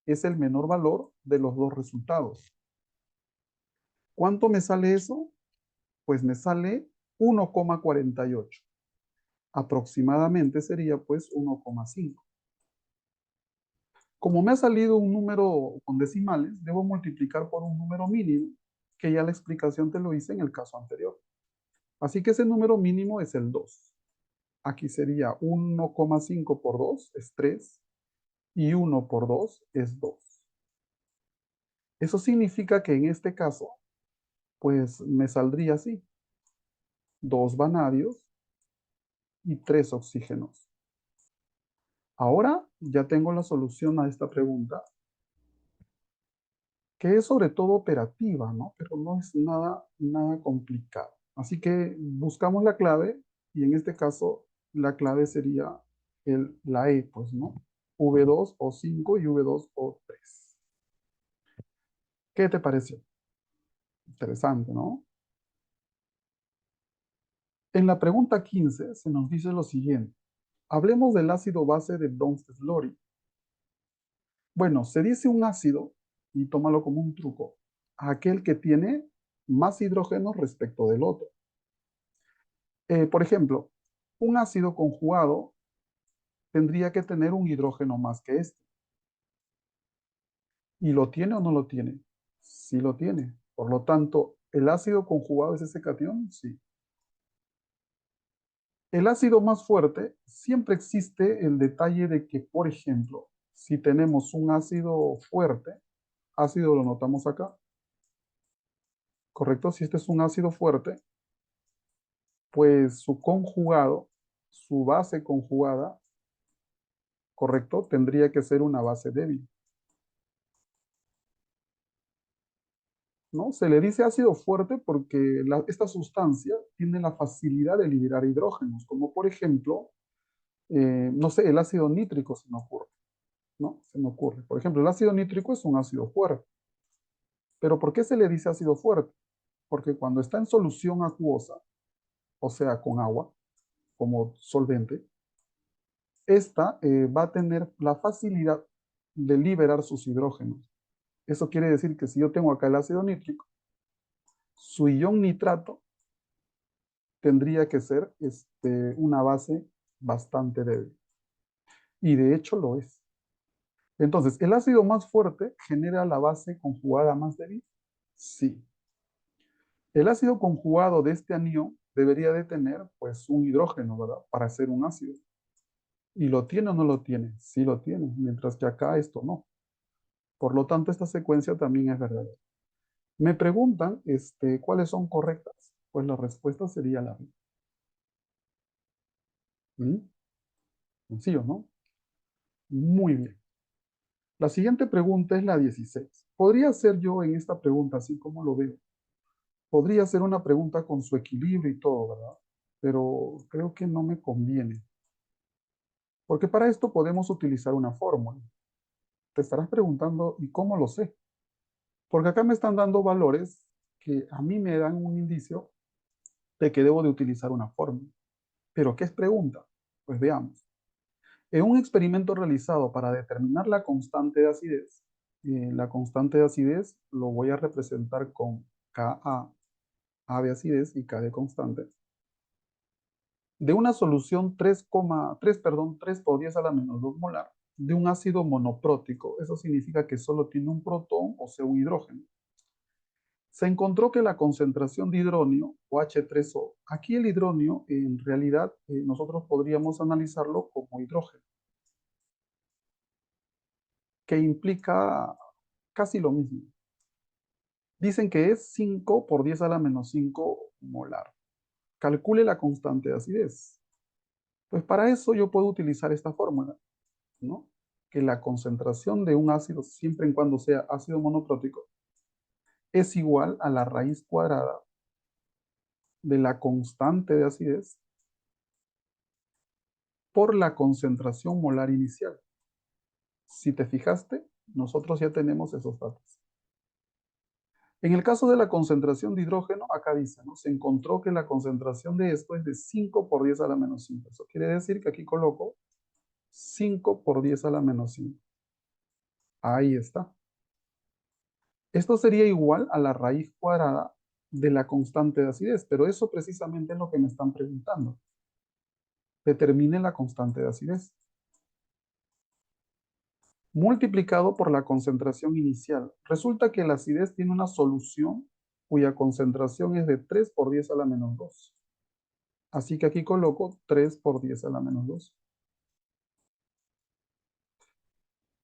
es el menor valor de los dos resultados. ¿Cuánto me sale eso? Pues me sale 1,48. Aproximadamente sería pues 1,5. Como me ha salido un número con decimales, debo multiplicar por un número mínimo, que ya la explicación te lo hice en el caso anterior. Así que ese número mínimo es el 2. Aquí sería 1,5 por 2 es 3 y 1 por 2 es 2. Eso significa que en este caso, pues me saldría así: 2 vanadios y 3 oxígenos. Ahora ya tengo la solución a esta pregunta, que es sobre todo operativa, ¿no? Pero no es nada complicado. Así que buscamos la clave y en este caso la clave sería la E, pues, ¿no? V2 o 5 y V2 o 3. ¿Qué te pareció? Interesante, ¿no? En la pregunta 15 se nos dice lo siguiente. Hablemos del ácido base de Bronsted-Lowry. Bueno, se dice un ácido, y tómalo como un truco, aquel que tiene más hidrógenos respecto del otro. Por ejemplo, un ácido conjugado tendría que tener un hidrógeno más que este. ¿Y lo tiene o no lo tiene? Sí lo tiene. Por lo tanto, ¿el ácido conjugado es ese catión? Sí. El ácido más fuerte, siempre existe el detalle de que, por ejemplo, si tenemos un ácido fuerte, ácido lo notamos acá, ¿correcto? Si este es un ácido fuerte, pues su conjugado, su base conjugada, ¿correcto? Tendría que ser una base débil, ¿no? Se le dice ácido fuerte porque esta sustancia tiene la facilidad de liberar hidrógenos, como por ejemplo, no sé, el ácido nítrico se me ocurre, ¿no? Se me ocurre. Por ejemplo, el ácido nítrico es un ácido fuerte. Pero ¿por qué se le dice ácido fuerte? Porque cuando está en solución acuosa, o sea, con agua, como solvente, esta va a tener la facilidad de liberar sus hidrógenos. Eso quiere decir que si yo tengo acá el ácido nítrico, su ion nitrato tendría que ser una base bastante débil. Y de hecho lo es. Entonces, ¿el ácido más fuerte genera la base conjugada más débil? Sí. El ácido conjugado de este anión debería de tener pues un hidrógeno, ¿verdad? Para ser un ácido. ¿Y lo tiene o no lo tiene? Sí lo tiene, mientras que acá esto no. Por lo tanto, esta secuencia también es verdadera. Me preguntan, ¿cuáles son correctas? Pues la respuesta sería la B. ¿Mm? Sencillo, ¿no? Muy bien. La siguiente pregunta es la 16. Podría ser yo en esta pregunta, así como lo veo. Podría ser una pregunta con su equilibrio y todo, ¿verdad? Pero creo que no me conviene. Porque para esto podemos utilizar una fórmula. Te estarás preguntando, ¿y cómo lo sé? Porque acá me están dando valores que a mí me dan un indicio de que debo de utilizar una fórmula. ¿Pero qué es pregunta? Pues veamos. En un experimento realizado para determinar la constante de acidez, la constante de acidez lo voy a representar con Ka, A de acidez y K de constante, de una solución 3 por 10 a la menos 2 molar de un ácido monoprótico. Eso significa que solo tiene un protón, o sea, un hidrógeno. Se encontró que la concentración de hidronio, o H3O, aquí el hidronio en realidad nosotros podríamos analizarlo como hidrógeno, que implica casi lo mismo. Dicen que es 5 por 10 a la menos 5 molar. Calcule la constante de acidez. Pues para eso yo puedo utilizar esta fórmula, ¿no? Que la concentración de un ácido, siempre y cuando sea ácido monoprótico, es igual a la raíz cuadrada de la constante de acidez por la concentración molar inicial. Si te fijaste, nosotros ya tenemos esos datos. En el caso de la concentración de hidrógeno, acá dice, ¿no? Se encontró que la concentración de esto es de 5 por 10 a la menos 5. Eso quiere decir que aquí coloco 5 por 10 a la menos 5. Ahí está. Esto sería igual a la raíz cuadrada de la constante de acidez, pero eso precisamente es lo que me están preguntando. Determine la constante de acidez multiplicado por la concentración inicial. Resulta que la acidez tiene una solución cuya concentración es de 3 por 10 a la menos 2. Así que aquí coloco 3 por 10 a la menos 2.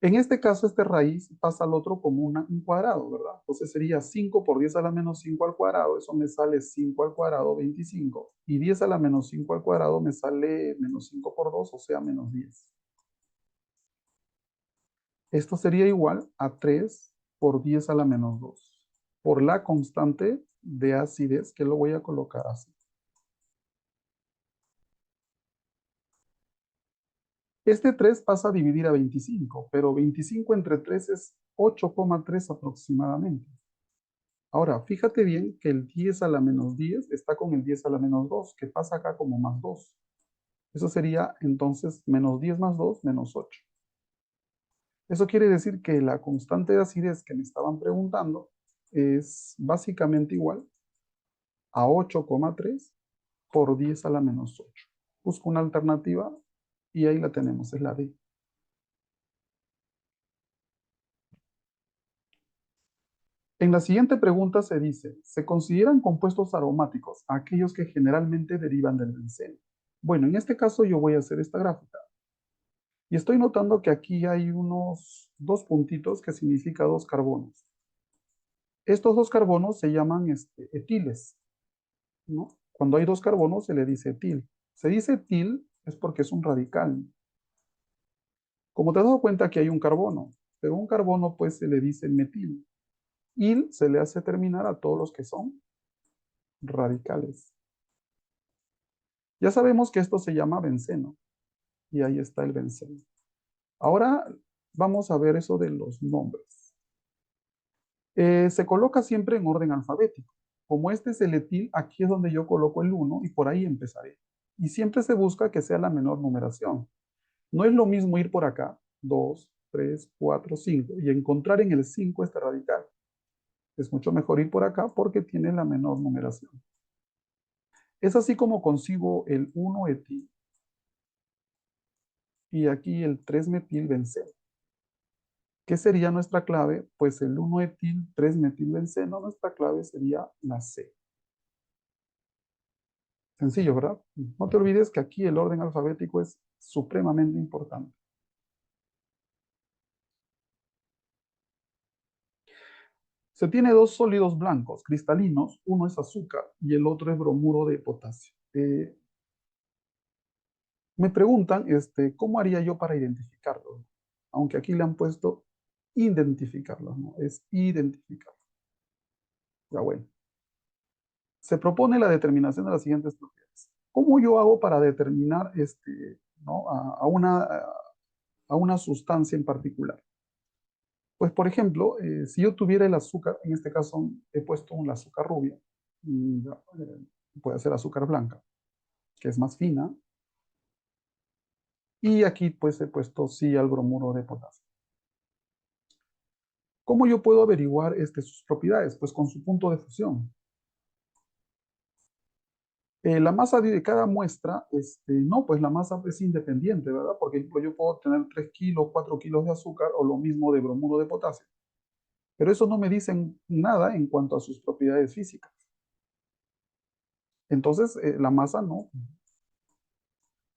En este caso, este raíz pasa al otro como un cuadrado, ¿verdad? Entonces sería 5 por 10 a la menos 5 al cuadrado. Eso me sale 5 al cuadrado, 25. Y 10 a la menos 5 al cuadrado me sale menos 5 por 2, o sea, menos 10. Esto sería igual a 3 por 10 a la menos 2 por la constante de acidez, que lo voy a colocar así. Este 3 pasa a dividir a 25, pero 25 entre 3 es 8,3 aproximadamente. Ahora, fíjate bien que el 10 a la menos 10 está con el 10 a la menos 2, que pasa acá como más 2. Eso sería entonces menos 10 más 2, menos 8. Eso quiere decir que la constante de acidez que me estaban preguntando es básicamente igual a 8,3 por 10 a la menos 8. Busco una alternativa y ahí la tenemos, es la D. En la siguiente pregunta se dice, ¿se consideran compuestos aromáticos aquellos que generalmente derivan del benceno? Bueno, en este caso yo voy a hacer esta gráfica. Y estoy notando que aquí hay unos dos puntitos que significan dos carbonos. Estos dos carbonos se llaman etiles, ¿no? Cuando hay dos carbonos se le dice etil. Se dice etil es porque es un radical. Como te has dado cuenta que hay un carbono, pero un carbono pues se le dice metil. Il se le hace terminar a todos los que son radicales. Ya sabemos que esto se llama benceno. Y ahí está el benceno. Ahora vamos a ver eso de los nombres. Se coloca siempre en orden alfabético. Como este es el etil, aquí es donde yo coloco el 1 y por ahí empezaré. Y siempre se busca que sea la menor numeración. No es lo mismo ir por acá, 2, 3, 4, 5, y encontrar en el 5 este radical. Es mucho mejor ir por acá porque tiene la menor numeración. Es así como consigo el 1-etil y aquí el 3-metilbenceno. ¿Qué sería nuestra clave? Pues el 1-etil 3-metilbenceno, nuestra clave sería la C. Sencillo, ¿verdad? No te olvides que aquí el orden alfabético es supremamente importante. Se tiene dos sólidos blancos cristalinos, uno es azúcar y el otro es bromuro de potasio. Me preguntan, ¿cómo haría yo para identificarlos? Aunque aquí le han puesto identificarlos, ¿no? Es identificar. Ya bueno. Se propone la determinación de las siguientes propiedades. ¿Cómo yo hago para determinar ¿no? a una sustancia en particular? Pues, por ejemplo, si yo tuviera el azúcar, en este caso he puesto un azúcar rubia, puede ser azúcar blanca, que es más fina, Y aquí pues he puesto sí al bromuro de potasio. ¿Cómo yo puedo averiguar sus propiedades? Pues con su punto de fusión. La masa de cada muestra, no, pues la masa es independiente, ¿verdad? Porque yo puedo tener 3 kilos, 4 kilos de azúcar o lo mismo de bromuro de potasio. Pero eso no me dicen nada en cuanto a sus propiedades físicas. Entonces, la masa no.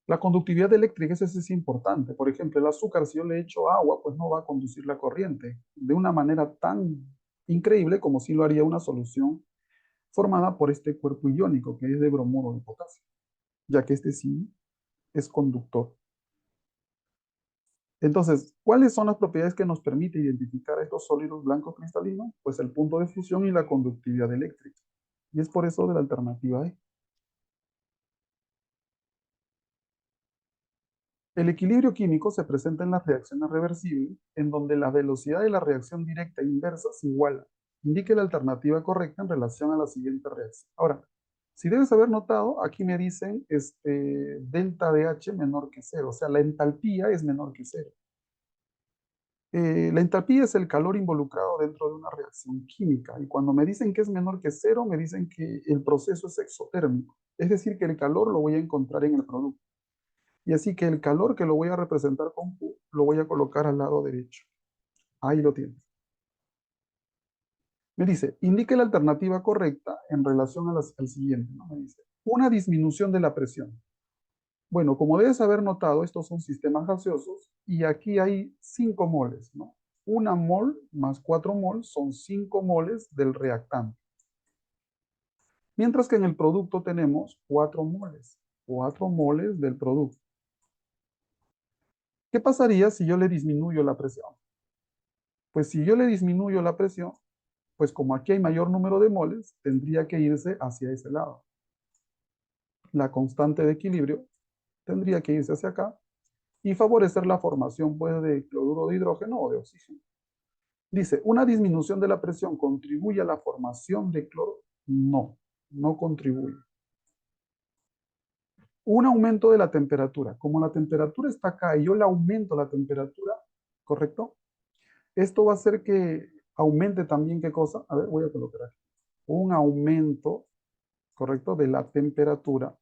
La conductividad eléctrica ese es importante. Por ejemplo, el azúcar, si yo le echo agua, pues no va a conducir la corriente de una manera tan increíble como si lo haría una solución formada por este cuerpo iónico que es de bromuro de potasio, ya que este sí es conductor. Entonces, ¿cuáles son las propiedades que nos permite identificar estos sólidos blancos cristalinos? Pues el punto de fusión y la conductividad eléctrica. Y es por eso de la alternativa E. El equilibrio químico se presenta en las reacciones reversibles, en donde la velocidad de la reacción directa e inversa se iguala. Indique la alternativa correcta en relación a la siguiente reacción. Ahora, si debes haber notado, aquí me dicen delta de H menor que cero, o sea, la entalpía es menor que cero. La entalpía es el calor involucrado dentro de una reacción química, y cuando me dicen que es menor que cero, me dicen que el proceso es exotérmico, es decir, que el calor lo voy a encontrar en el producto. Y así que el calor que lo voy a representar con Q, lo voy a colocar al lado derecho. Ahí lo tienes. Me dice, indique la alternativa correcta en relación al siguiente, ¿no? Me dice, una disminución de la presión. Bueno, como debes haber notado, estos son sistemas gaseosos y aquí hay 5 moles, ¿no? Una mol más 4 moles son 5 moles del reactante. Mientras que en el producto tenemos 4 moles. 4 moles del producto. ¿Qué pasaría si yo le disminuyo la presión? Pues si yo le disminuyo la presión, pues como aquí hay mayor número de moles, tendría que irse hacia ese lado. La constante de equilibrio tendría que irse hacia acá y favorecer la formación pues, de cloruro de hidrógeno o de oxígeno. Dice, ¿una disminución de la presión contribuye a la formación de cloro? No, no contribuye. Un aumento de la temperatura. Como la temperatura está acá y yo le aumento la temperatura, ¿correcto? Esto va a hacer que aumente también, ¿qué cosa? A ver, voy a colocar aquí. Un aumento, ¿correcto? De la temperatura.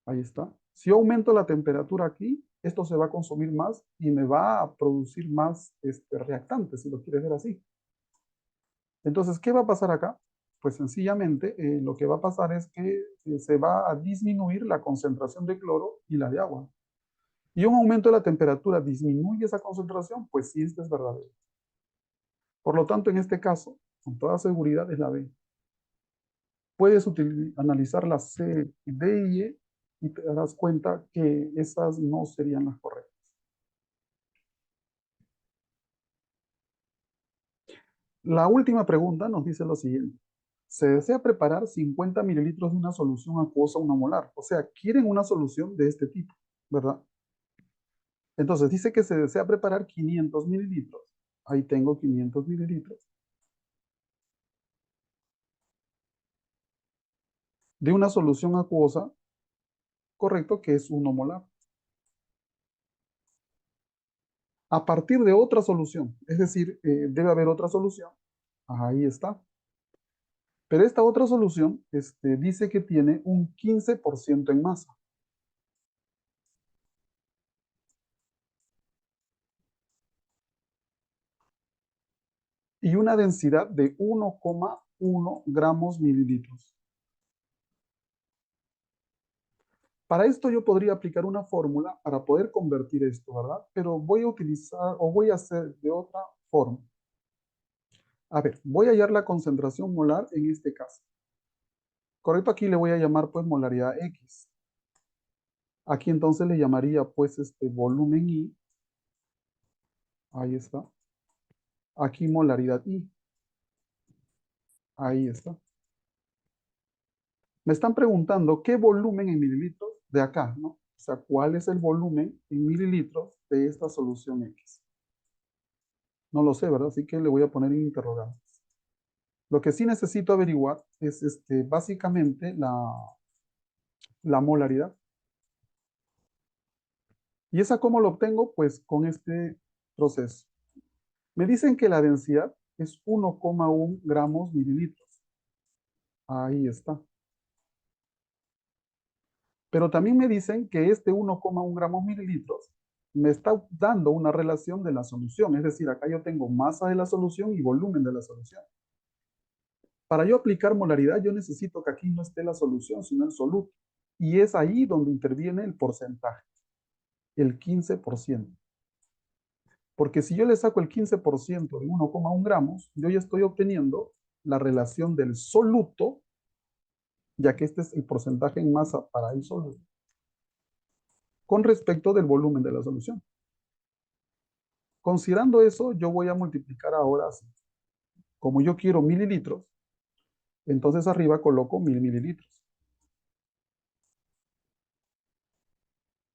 Ahí está. Si yo aumento la temperatura aquí, esto se va a consumir más y me va a producir más reactantes, si lo quieres ver así. Entonces, ¿qué va a pasar acá? Pues sencillamente lo que va a pasar es que se va a disminuir la concentración de cloro y la de agua. Y un aumento de la temperatura disminuye esa concentración, pues sí, esto es verdadero. Por lo tanto, en este caso, con toda seguridad es la B. Puedes analizar las C, D y E y te darás cuenta que esas no serían las correctas. La última pregunta nos dice lo siguiente. Se desea preparar 50 mililitros de una solución acuosa molar. O sea, quieren una solución de este tipo, ¿verdad? Entonces dice que se desea preparar 500 mililitros. Ahí tengo 500 mililitros de una solución acuosa, correcto, que es 1 molar. A partir de otra solución, es decir, debe haber otra solución. Ahí está. Pero esta otra solución dice que tiene un 15% en masa. Y una densidad de 1,1 gramos mililitros. Para esto yo podría aplicar una fórmula para poder convertir esto, ¿verdad? Pero voy a utilizar o voy a hacer de otra forma. A ver, voy a hallar la concentración molar en este caso. Correcto, aquí le voy a llamar pues molaridad X. Aquí entonces le llamaría pues volumen I. Ahí está. Aquí molaridad I. Ahí está. Me están preguntando qué volumen en mililitros de acá, ¿no? O sea, ¿cuál es el volumen en mililitros de esta solución X? No lo sé, ¿verdad? Así que le voy a poner en interrogantes. Lo que sí necesito averiguar es básicamente la molaridad. ¿Y esa cómo lo obtengo? Pues con este proceso. Me dicen que la densidad es 1,1 gramos mililitros. Ahí está. Pero también me dicen que este 1,1 gramos mililitros me está dando una relación de la solución. Es decir, acá yo tengo masa de la solución y volumen de la solución. Para yo aplicar molaridad, yo necesito que aquí no esté la solución, sino el soluto. Y es ahí donde interviene el porcentaje, el 15%. Porque si yo le saco el 15% de 1,1 gramos, yo ya estoy obteniendo la relación del soluto, ya que este es el porcentaje en masa para el soluto, con respecto del volumen de la solución. Considerando eso, yo voy a multiplicar ahora así. Como yo quiero mililitros, entonces arriba coloco 1000 mililitros.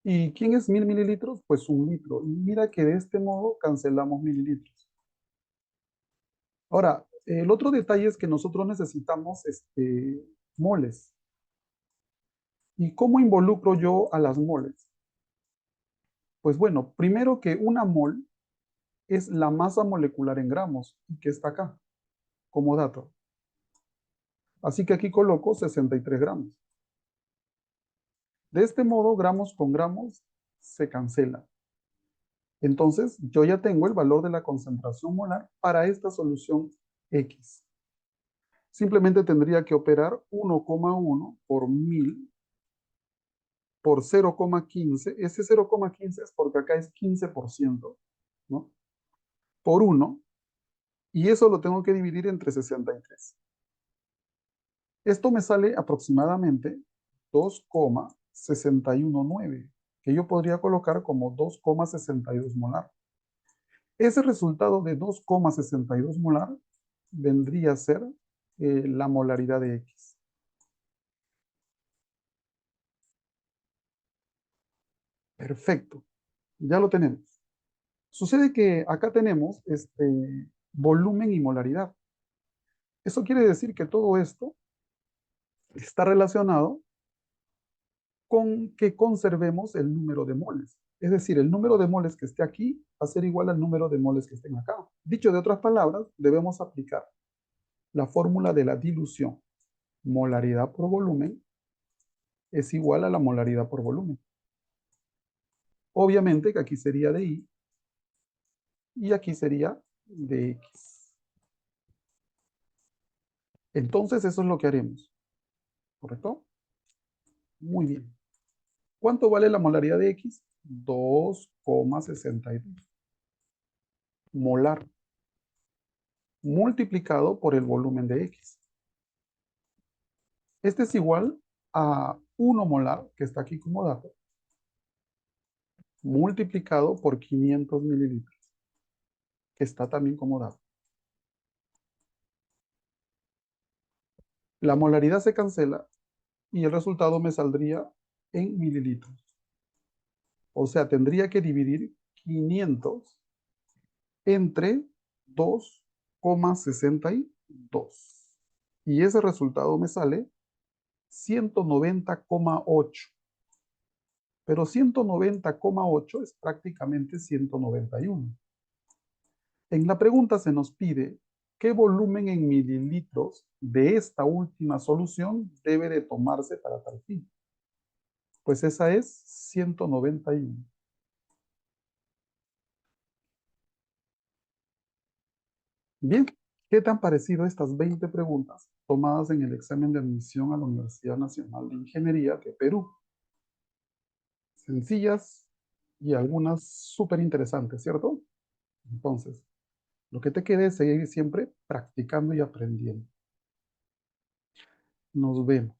¿Y quién es 1000 mililitros? Pues 1 litro. Y mira que de este modo cancelamos mililitros. Ahora, el otro detalle es que nosotros necesitamos moles. ¿Y cómo involucro yo a las moles? Pues bueno, primero que una mol es la masa molecular en gramos, que está acá, como dato. Así que aquí coloco 63 gramos. De este modo, gramos con gramos se cancela. Entonces, yo ya tengo el valor de la concentración molar para esta solución X. Simplemente tendría que operar 1,1 por 1000 por 0,15. Ese 0,15 es porque acá es 15%, ¿no? Por 1. Y eso lo tengo que dividir entre 63. Esto me sale aproximadamente 2,619, que yo podría colocar como 2,62 molar. Ese resultado de 2,62 molar vendría a ser la molaridad de X. Perfecto, ya lo tenemos. Sucede que acá tenemos volumen y molaridad. Eso quiere decir que todo esto está relacionado con que conservemos el número de moles. Es decir, el número de moles que esté aquí va a ser igual al número de moles que estén acá. Dicho de otras palabras, debemos aplicar la fórmula de la dilución. Molaridad por volumen es igual a la molaridad por volumen. Obviamente que aquí sería de I y aquí sería de X. Entonces eso es lo que haremos. ¿Correcto? Muy bien. ¿Cuánto vale la molaridad de X? 2,62 molar multiplicado por el volumen de X. Este es igual a 1 molar, que está aquí como dato, multiplicado por 500 mililitros, que está también como dato. La molaridad se cancela y el resultado me saldría en mililitros. O sea, tendría que dividir 500 entre 2,62. Y ese resultado me sale 190,8. Pero 190,8 es prácticamente 191. En la pregunta se nos pide qué volumen en mililitros de esta última solución debe de tomarse para tal fin. Pues esa es 191. Bien, ¿qué te han parecido estas 20 preguntas tomadas en el examen de admisión a la Universidad Nacional de Ingeniería de Perú? Sencillas y algunas súper interesantes, ¿cierto? Entonces, lo que te quede es seguir siempre practicando y aprendiendo. Nos vemos.